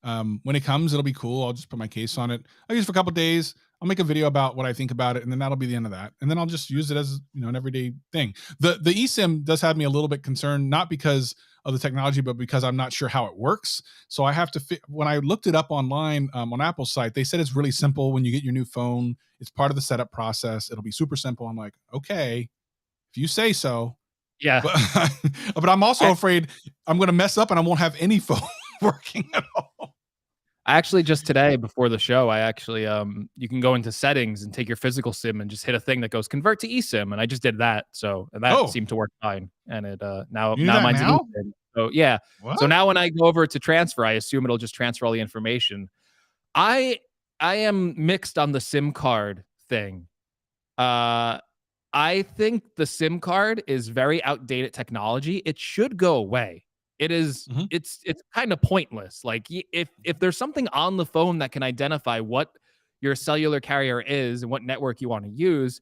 When it comes, it'll be cool. I'll just put my case on it. I'll use it for a couple days. I'll make a video about what I think about it, and then that'll be the end of that. And then I'll just use it as an everyday thing. The eSIM does have me a little bit concerned, not because of the technology, but because I'm not sure how it works. So I have to when I looked it up online on Apple's site, they said it's really simple when you get your new phone. It's part of the setup process. It'll be super simple. I'm like, okay, if you say so. Yeah. But but I'm also I afraid I'm going to mess up and I won't have any phone working at all. actually just today before the show, I actually you can go into settings and take your physical SIM and just hit a thing that goes convert to eSIM, and I just did that. So and that Oh, seemed to work fine. And it you do now that mine's an now? eSIM. So yeah. What? So now when I go over to transfer, I assume it'll just transfer all the information. I I am mixed on the SIM card thing. Uh I think the SIM card is very outdated technology. It should go away. It is Mhm. it's kind of pointless. Like if there's something on the phone that can identify what your cellular carrier is and what network you want to use,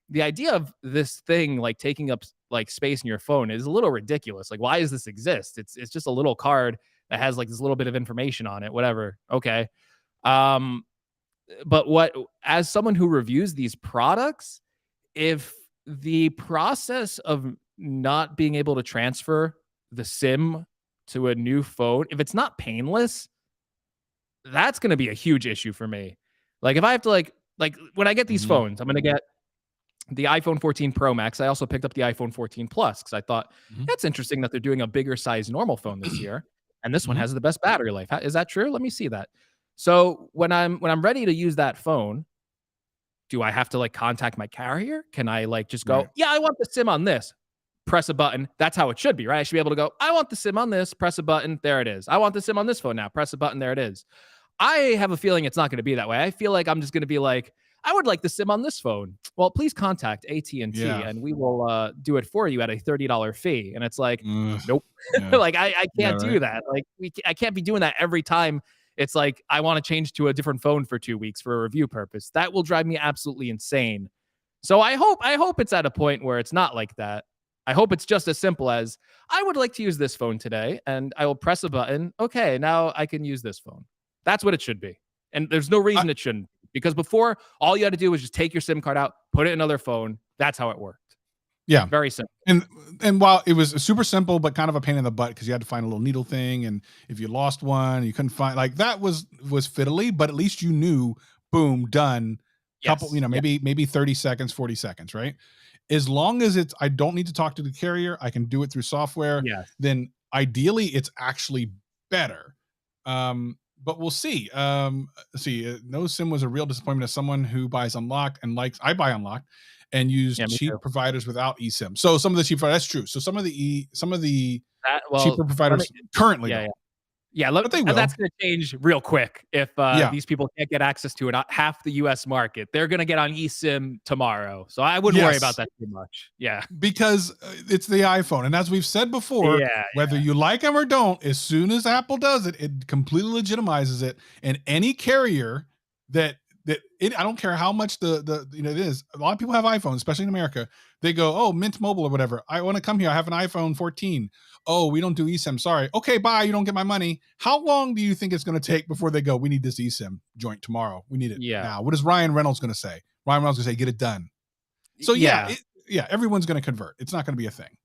the idea of this thing like taking up like space in your phone is a little ridiculous. Like why does this exist? It's just a little card that has like this little bit of information on it, whatever. Okay. Um but what as someone who reviews these products, if the process of not being able to transfer the SIM to a new phone, if it's not painless, that's going to be a huge issue for me. Like if I have to like when I get these Mhm. phones, I'm going to get the iPhone 14 Pro Max. I also picked up the iPhone 14 Plus because I thought Mhm. that's interesting that they're doing a bigger size normal phone this year, and this one Mhm. has the best battery life. Is that true? Let me see that. So when I'm ready to use that phone, do I have to like contact my carrier? Can I like just go, Right. yeah, I want the SIM on this, press a button? That's how it should be, right? I should be able to go, I want the SIM on this, press a button, there it is. I want the SIM on this phone now, press a button, there it is. I have a feeling it's not going to be that way. I feel like I'm just going to be like, I would like the SIM on this phone. Well, please contact AT&T and T, Yeah. and we will do it for you at a $30 fee. And it's like, Ugh. nope. Yeah. Like I Yeah, can't right? do that. Like I can't be doing that every time. It's like I want to change to a different phone for 2 weeks for a review purpose. That will drive me absolutely insane. So I hope it's at a point where it's not like that. I hope it's just as simple as I would like to use this phone today, and I will press a button. Okay, now I can use this phone. That's what it should be. And there's no I reason it shouldn't. Because before, all you had to do was just take your SIM card out, put it in another phone. That's how it worked. Yeah. Very simple. And while it was super simple, but kind of a pain in the butt because you had to find a little needle thing, and if you lost one, you couldn't find like that was fiddly, but at least you knew, boom, done. Couple, Yes. Yeah. maybe 30 seconds, 40 seconds, right? As long as it's I don't need to talk to the carrier, I can do it through software, Yes. then ideally it's actually better. But we'll see. See, no sim was a real disappointment as someone who buys unlocked and likes I buy unlocked and use Yeah, me too. cheap providers without eSIM. So some of the cheap that's true. So some of the That well, cheaper let me providers currently yeah, yeah. don't, Yeah, but they that's will. gonna change real quick if, Yeah. these people can't get access to it, half the US market. They're gonna get on eSIM tomorrow, so I wouldn't worry about Yes. that too much. Yeah. Because it's the iPhone, and as we've said before, Yeah, whether you like them or don't, as soon as Apple does it, it completely legitimizes it, and any carrier I don't care how much it is. A lot of people have iPhones, especially in America. They go, "Oh, Mint Mobile or whatever. I want to come here. I have an iPhone 14. Oh, we don't do eSIM. Sorry. Okay, bye. You don't get my money." How long do you think it's going to take before they go, "We need this eSIM joint tomorrow. We need it yeah, now." What is Ryan Reynolds going to say? Ryan Reynolds going to say, "Get it done." So yeah, yeah. yeah, everyone's going to convert. It's not going to be a thing.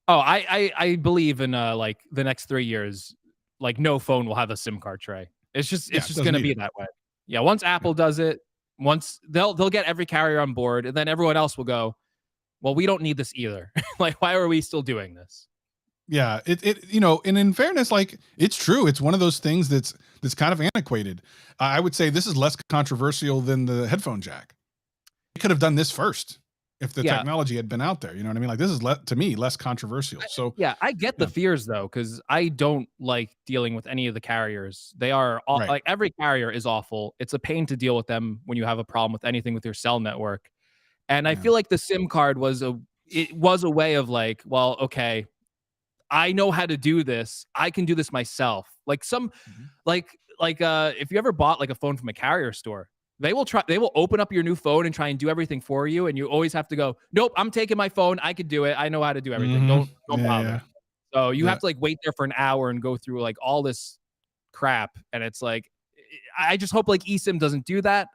Oh, I believe in, like, the next 3 years, like, no phone will have a SIM card tray. Yeah, It's it just doesn't gonna need be it. that way. Yeah, once Yeah. Apple does it, once they'll get every carrier on board, and then everyone else will go, "Well, we don't need this either." Like, why are we still doing this? Yeah, and in fairness, like it's true. It's one of those things that's kind of antiquated. I would say this is less controversial than the headphone jack. They could have done this first if the Yeah. technology had been out there. You know what I mean? Like this is to me less controversial. So Yeah, I get the yeah, fears though, because I don't like dealing with any of the carriers. They are all right. like every carrier is awful. It's a pain to deal with them when you have a problem with anything with your cell network. And I Yeah. feel like the SIM card was a way of like, well, okay, I know how to do this. I can do this myself. Like Mhm. if you ever bought like a phone from a carrier store, they will open up your new phone and try and do everything for you, and you always have to go, "Nope, I'm taking my phone. I could do it. I know how to do everything. Mhm. Don't Yeah, bother." yeah. So you have The to like wait there for an hour and go through like all this crap, and it's like I just hope like eSIM doesn't do that.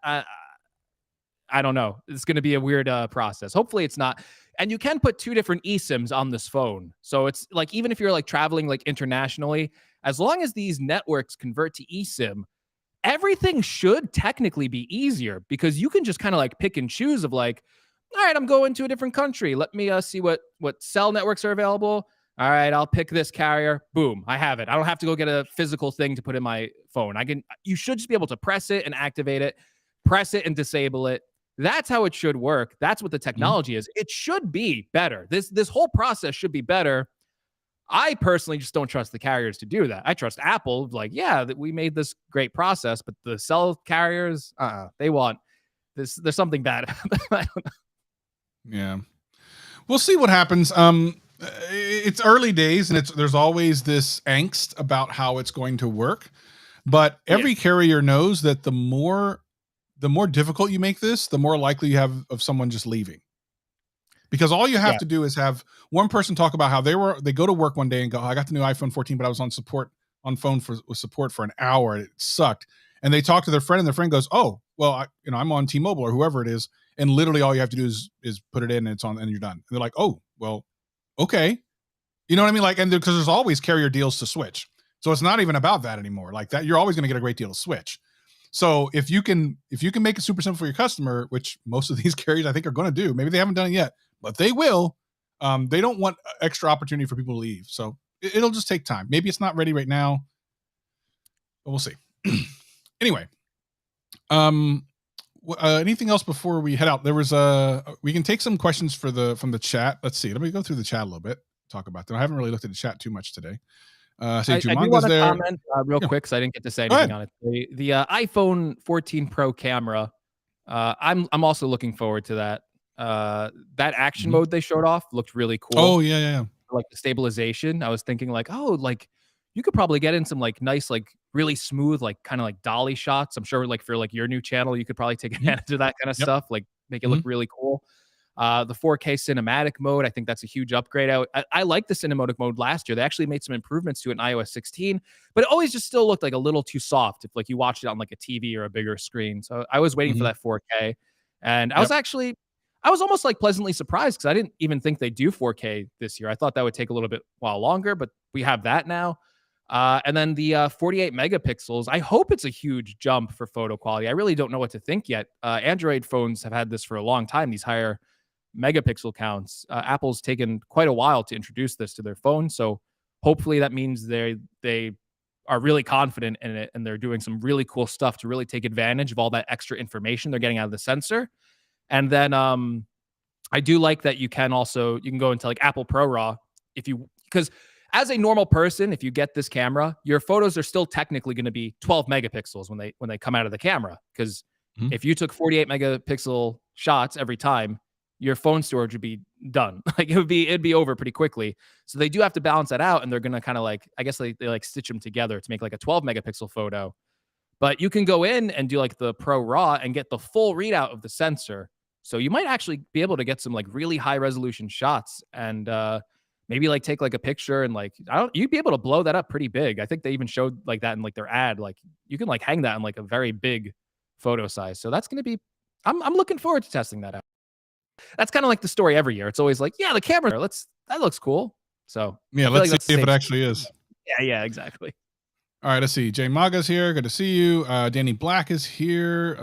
I don't know. It's going to be a weird process. Hopefully, it's not. And you can put two different eSIMs on this phone. So it's like even if you're like traveling like internationally, as long as these networks convert to eSIM, everything should technically be easier because you can just kind of like pick and choose of like, all right, I'm going to a different country. Let me see what cell networks are available. All right, I'll pick this carrier. Boom, I have it. I don't have to go get a physical thing to put in my phone. I can. You should just be able to press it and activate it, press it and disable it. That's how it should work. That's what the mhm. technology is. It should be better. This whole process should be better. I personally just don't trust the carriers to do that. I trust Apple, like, yeah, that we made this great process, but the cell carriers, they want this. There's something bad. Yeah. We'll see what happens. It's early days, and there's always this angst about how it's going to work. But Yeah, every carrier knows that the more difficult you make this, the more likely you have of someone just leaving. Because all you have yeah, to do is have one person talk about how they go to work one day and go, "I got the new iPhone 14, but I was on phone for with support for an hour and it sucked." And they talk to their friend, and their friend goes, "Oh, well, I'm on T-Mobile or whoever it is, and literally all you have to do is put it in and it's on and you're done." And they're like, "Oh, well, okay." You know what I mean? Like, and because there's always carrier deals to switch, so it's not even about that anymore. Like that, you're always going to get a great deal to switch. So if you can make it super simple for your customer, which most of these carriers I think are going to do, maybe they haven't done it yet, but they will. They don't want extra opportunity for people to leave. So it'll just take time. Maybe it's not ready right now, but we'll see. Anyway, um, anything else before we head out? There was we can take some questions for the from the chat. Let's see. Let me go through the chat a little bit. Talk about them. I haven't really looked at the chat too much today. Say I do Jumanga's want to there. comment real Yeah, quick because I didn't get to say go anything ahead. on it. The iPhone 14 Pro camera, I'm also looking forward to that. That action Mhm. mode they showed off looked really cool. Oh yeah, yeah, yeah. Like the stabilization, I was thinking like, oh, like you could probably get in some like nice, like really smooth, like kind of like dolly shots. I'm sure like for like your new channel, you could probably take Mhm. advantage of that kind of Yep. stuff, like make it look Mhm. really cool. The 4K cinematic mode, I think that's a huge upgrade. I like the cinematic mode last year. They actually made some improvements to it in iOS 16, but it always just still looked like a little too soft if like you watched it on like a TV or a bigger screen. So I was waiting for Mhm. that 4K, and Yep. I was almost like pleasantly surprised because I didn't even think they do 4K this year. I thought that would take a little bit while longer, but we have that now. And then the 48 megapixels. I hope it's a huge jump for photo quality. I really don't know what to think yet. Android phones have had this for a long time. These higher megapixel counts. Apple's taken quite a while to introduce this to their phone, so hopefully that means they are really confident in it and they're doing some really cool stuff to really take advantage of all that extra information they're getting out of the sensor. And then I do like that you can go into like Apple ProRAW if you because as a normal person, if you get this camera, your photos are still technically going to be 12 megapixels when they come out of the camera. Because Mhm. if you took 48 megapixel shots every time, your phone storage would be done. Like it'd be over pretty quickly. So they do have to balance that out, and they're gonna kind of like I guess they like stitch them together to make like a 12 megapixel photo. But you can go in and do like the Pro Raw and get the full readout of the sensor. So you might actually be able to get some like really high resolution shots and maybe like take like a picture and like I don't you'd be able to blow that up pretty big. I think they even showed like that in like their ad. Like you can like hang that in like a very big photo size. So that's gonna be I'm looking forward to testing that out. That's kind of like the story every year. It's always like, yeah, the camera, that looks cool. So Yeah, I feel let's like see that's the if same. it actually is. Yeah, yeah, exactly. All right, let's see. Jay Maga's here. Good to see you. Danny Black is here.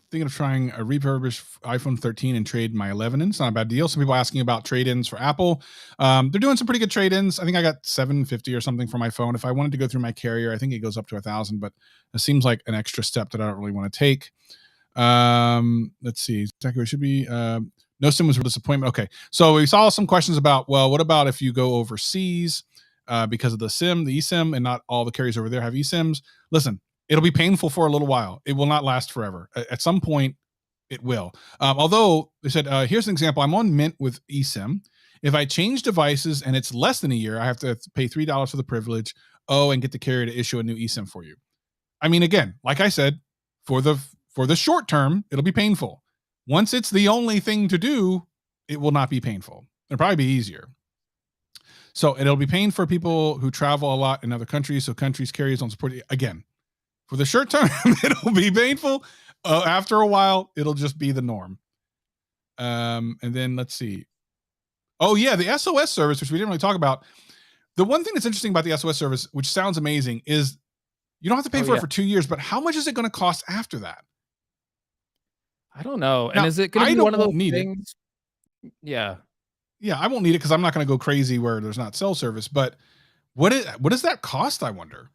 Thinking of trying a refurbished iPhone 13 and trade my 11 in. It's not a bad deal. Some people asking about trade-ins for Apple. They're doing some pretty good trade-ins. I think I got 750 or something for my phone. If I wanted to go through my carrier, I think it goes up to 1,000, but it seems like an extra step that I don't really want to take. Let's see. Exactly. It should be. No sim was a disappointment. Okay, so we saw some questions about. Well, what about if you go overseas because of the eSIM, and not all the carriers over there have eSIMs? Listen, it'll be painful for a little while. It will not last forever. At some point, it will. Although they said, here's an example. I'm on Mint with eSIM. If I change devices and it's less than a year, I have to pay $3 for the privilege. Oh, and get the carrier to issue a new eSIM for you. I mean, again, like I said, for the short term, it'll be painful. Once it's the only thing to do, it will not be painful. It'll probably be easier. So it'll be pain for people who travel a lot in other countries. So countries carriers don't support it. Again, for the short term, it'll be painful. After a while, it'll just be the norm. And then let's see. Oh yeah, the SOS service, which we didn't really talk about. The one thing that's interesting about the SOS service, which sounds amazing, is you don't have to pay Oh for it yeah. for 2 years, but how much is it going to cost after that? I don't know. And Now, is it going to I be don't one of those won't need it. things? Yeah. Yeah, I won't need it because I'm not going to go crazy where there's not cell service. But what does that cost? I wonder.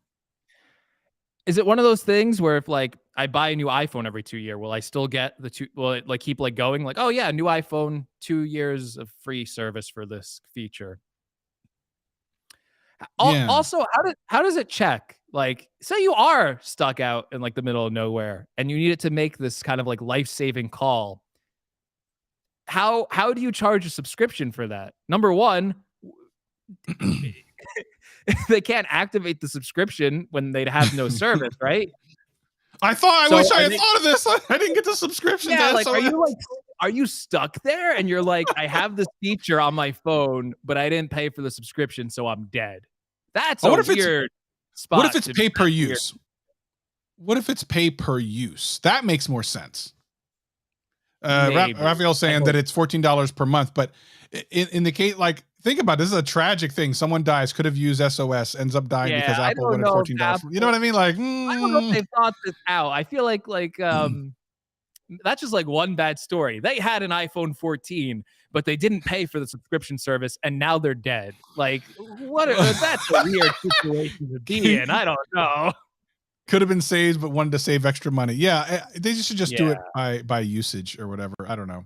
Is it one of those things where if like I buy a new iPhone every 2 year, will I still get the two? Will it like keep like going? Like, oh yeah, new iPhone, 2 years of free service for this feature. Yeah. Also, how does it check? Like, say you are stuck out in like the middle of nowhere and you need it to make this kind of like life saving call. How do you charge a subscription for that? Number one, they can't activate the subscription when they'd have no service, right? I So wish I are had they thought of this. I didn't get the subscription to yeah, like, SOS. are you stuck there and you're like, "I have this feature on my phone, but I didn't pay for the subscription, so I'm dead." That's Oh, a weird what if spot it's to pay per that's weird. use? What if it's pay per use? That makes more sense. Maybe. Raphael's I saying that hope it's $14 per month, but in the case, like think about it, this is a tragic thing. Someone dies, could have used SOS, ends up dying Yeah, because I Apple don't wanted know if $14 from, you know what Apple I mean? Like, I don't know if they've thought this out. I feel like, that's just like one bad story. They had an iPhone 14, but they didn't pay for the subscription service, and now they're dead. Like, that's a weird situation to be in. I don't know. could have been saved, but wanted to save extra money. Yeah, they should just do Yeah, it by usage or whatever. I don't know.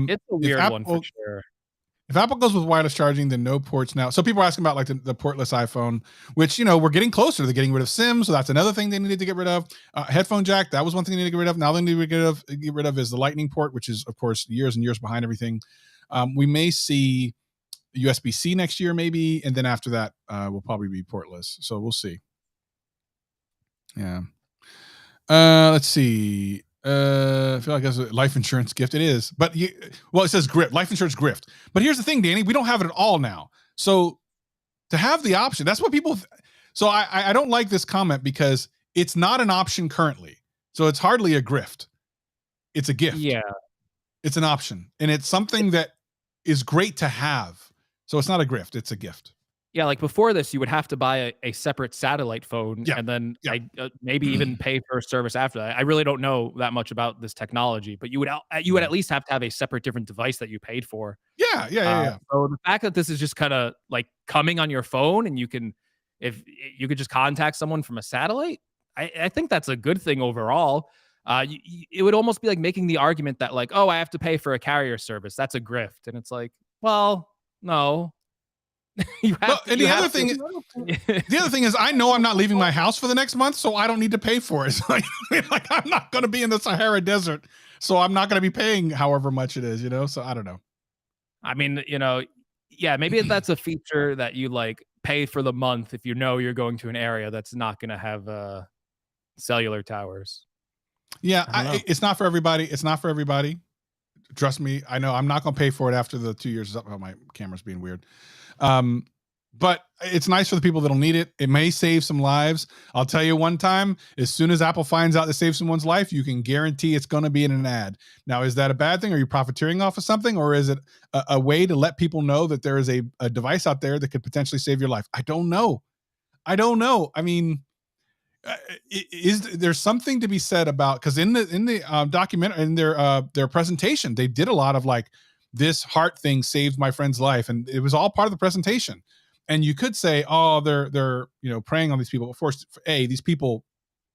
it's a If weird one for sure. Apple goes with wireless charging, then no ports now. So people are asking about like the portless iPhone, which we're getting closer to getting rid of SIM. So that's another thing they needed to get rid of. Headphone jack, that was one thing they need to get rid of. Now they need to get rid of is the Lightning port, which is of course years and years behind everything. We may see USB-C next year, maybe, and then after that, will probably be portless. So we'll see. Yeah. Let's see. I feel like that's a life insurance gift. It is, but it says grift, life insurance grift. But here's the thing, Danny, we don't have it at all now. So to have the option, that's what people. So I don't like this comment because it's not an option currently. So it's hardly a grift. It's a gift. Yeah. It's an option, and it's something that is great to have. So it's not a grift. It's a gift. Yeah, like before this, you would have to buy a separate satellite phone, Yeah. and then Yeah. maybe even pay for a service after that. I really don't know that much about this technology, but you would at least have to have a separate different device that you paid for. Yeah. So the fact that this is just kind of like coming on your phone, and if you could just contact someone from a satellite, I think that's a good thing overall. It would almost be like making the argument that like, oh, I have to pay for a carrier service. That's a grift, and it's like, well, no. You have to, and you the have other thing, to. the other thing is, I know I'm not leaving my house for the next month, so I don't need to pay for it. So like I'm not going to be in the Sahara Desert, so I'm not going to be paying however much it is. So I don't know. I mean, yeah, maybe that's a feature that you like pay for the month if you know you're going to an area that's not going to have cellular towers. Yeah, I don't know. it's not for everybody. It's not for everybody. Trust me, I know I'm not going to pay for it after the 2 years is up. Oh, my camera's being weird. But it's nice for the people that'll need it. It may save some lives. I'll tell you one time, as soon as Apple finds out to save someone's life, you can guarantee it's going to be in an ad. Now, is that a bad thing? Are you profiteering off of something? Or is it a way to let people know that there is a device out there that could potentially save your life? I don't know. I mean, is there's something to be said about, because in the documentary, in their presentation, they did a lot of like, this heart thing saved my friend's life, and it was all part of the presentation. And you could say, oh, they're preying on these people. Of course, these people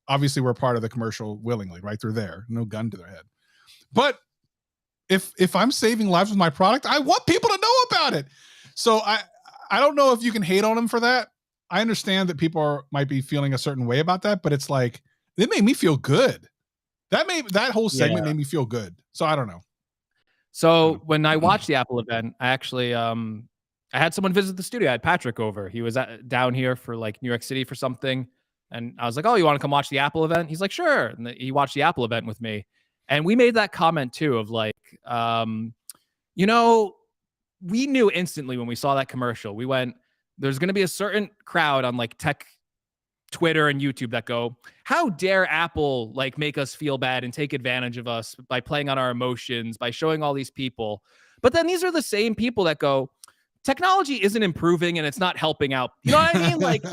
obviously were part of the commercial willingly, right? They're there, no gun to their head. But if I'm saving lives with my product, I want people to know about it. So I don't know if you can hate on them for that. I understand that people might be feeling a certain way about that, but it's like, it made me feel good. That whole segment made me feel good. So I don't know. So when I watched the Apple event, I actually I had someone visit the studio. I had Patrick over. He was down here for like New York City for something, and I was like, "Oh, you want to come watch the Apple event?" He's like, "Sure." And he watched the Apple event with me, and we made that comment too of like, you know, we knew instantly when we saw that commercial. We went, "There's going to be a certain crowd on like tech Twitter and YouTube that go, how dare Apple like make us feel bad and take advantage of us by playing on our emotions, by showing all these people." But then these are the same people that go, technology isn't improving and it's not helping out. You know what I mean? Like,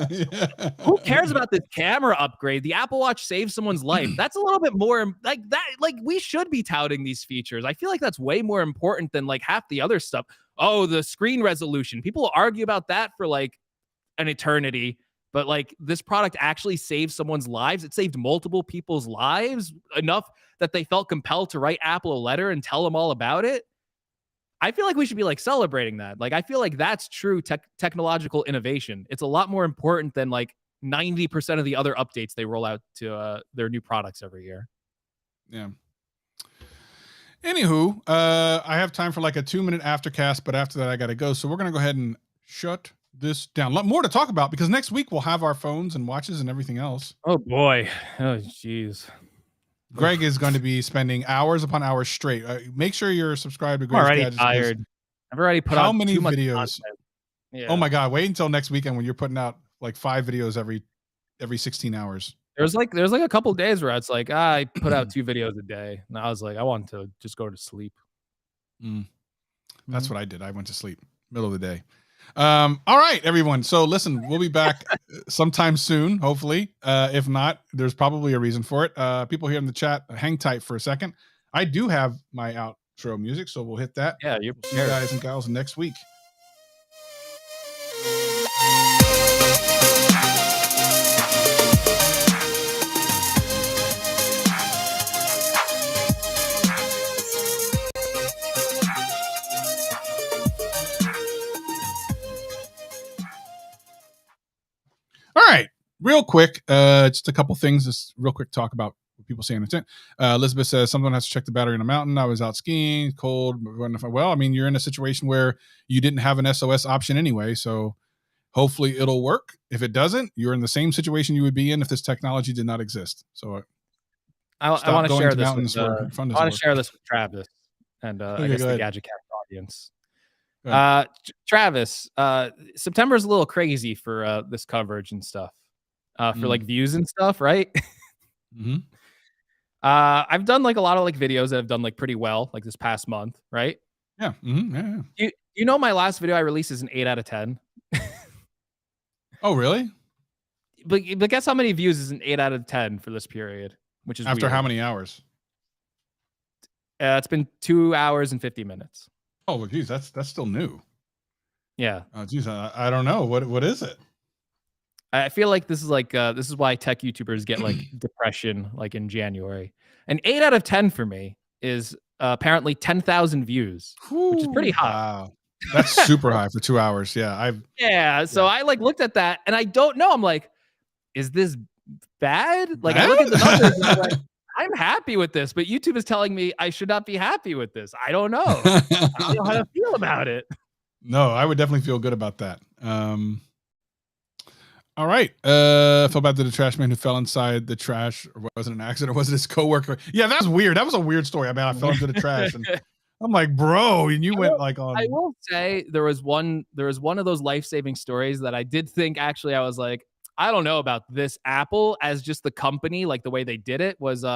who cares about this camera upgrade? The Apple Watch saves someone's life. That's a little bit more like that. Like, we should be touting these features. I feel like that's way more important than like half the other stuff. Oh, the screen resolution. People will argue about that for like an eternity. But like, this product actually saved someone's lives. It saved multiple people's lives enough that they felt compelled to write Apple a letter and tell them all about it. I feel like we should be like celebrating that. Like, I feel like that's true technological innovation. It's a lot more important than like 90% of the other updates they roll out to their new products every year. Yeah. Anywho, I have time for like a 2-minute aftercast, but after that I got to go. So we're going to go ahead and shut this down. A lot more to talk about because next week we'll have our phones and watches and everything else. Oh boy. Oh jeez. Greg is going to be spending hours upon hours straight. Make sure you're subscribed to Greg's I'm already Gadgets. tired. I've already put how out many too much videos? content. Yeah. Oh my God. Wait until next weekend when you're putting out like 5 videos every 16 hours. There's like a couple of days where it's like, I put out 2 videos a day. And I was like, I want to just go to sleep. That's what I did. I went to sleep. middle of the day. All right, everyone. So listen, we'll be back sometime soon, hopefully. If not, there's probably a reason for it. People here in the chat, hang tight for a second. I do have my outro music, so we'll hit that. Yeah, you're We'll see you prepared. guys and gals next week. All right, real quick, just a couple things. Just real quick talk about what people say in the chat. Elizabeth says someone has to check the battery in a mountain. I was out skiing, cold. Well, I mean, you're in a situation where you didn't have an SOS option anyway, so hopefully it'll work. If it doesn't, you're in the same situation you would be in if this technology did not exist. So I stop want to going share to this with mountains where your phone I doesn't want to work. share this with Travis and I Okay, guess go the ahead. Gadget Cast audience. Go ahead. Travis, September's a little crazy for this coverage and stuff. For like views and stuff, right? Mm-hmm. I've done like a lot of like videos that have done like pretty well, like this past month, right? Yeah. Mm-hmm. Yeah. You know, my last video I released is an 8 out of 10. Oh, really? But guess how many views is an 8 out of 10 for this period, which is After weird. how many hours? It's been 2 hours and 50 minutes. Oh, well, geez, that's still new. Yeah. Oh, geez, I don't know. What is it? I feel like this is why tech YouTubers get like depression like in January. An 8 out of 10 for me is apparently 10,000 views, which is pretty Whew, high. wow. That's super high for 2 hours. Yeah, Yeah, so I like looked at that and I don't know. I'm like, is this bad? Like I look at the numbers and I'm like, I'm happy with this, but YouTube is telling me I should not be happy with this. I don't know. I don't know how to feel about it. No, I would definitely feel good about that. All right. Feel bad to the trash man who fell inside the trash. Or was it an accident or was it his coworker? Yeah, that was weird. That was a weird story. I mean, I fell into the trash and I'm like, bro, and you went like on. I will say there was one of those life-saving stories that I did think actually I was like, I don't know about this Apple as just the company, like the way they did it was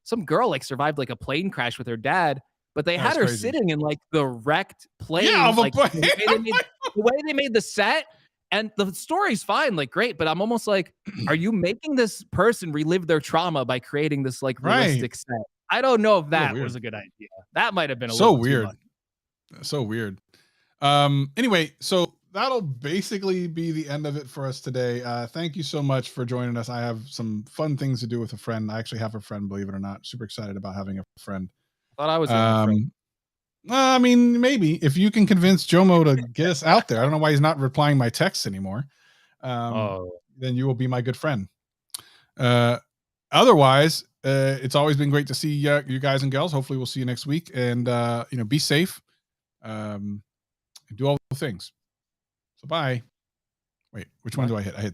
some girl like survived like a plane crash with her dad, but they had her crazy. sitting in like the wrecked plane. Yeah, of a like plane. the way they made the set. And the story's fine, like great, but I'm almost like, are you making this person relive their trauma by creating this like realistic set? I don't know if that was a good idea. That might have been a little weird. too much. So weird. Anyway, so that'll basically be the end of it for us today. Thank you so much for joining us. I have some fun things to do with a friend. I actually have a friend, believe it or not. Super excited about having a friend. Thought I was your friend. I mean, maybe if you can convince Jomo to get us out there. I don't know why he's not replying my texts anymore. Then you will be my good friend. Otherwise, it's always been great to see you guys and gals. Hopefully we'll see you next week and be safe. And do all the things. So bye. Wait, which one do I hit? I hit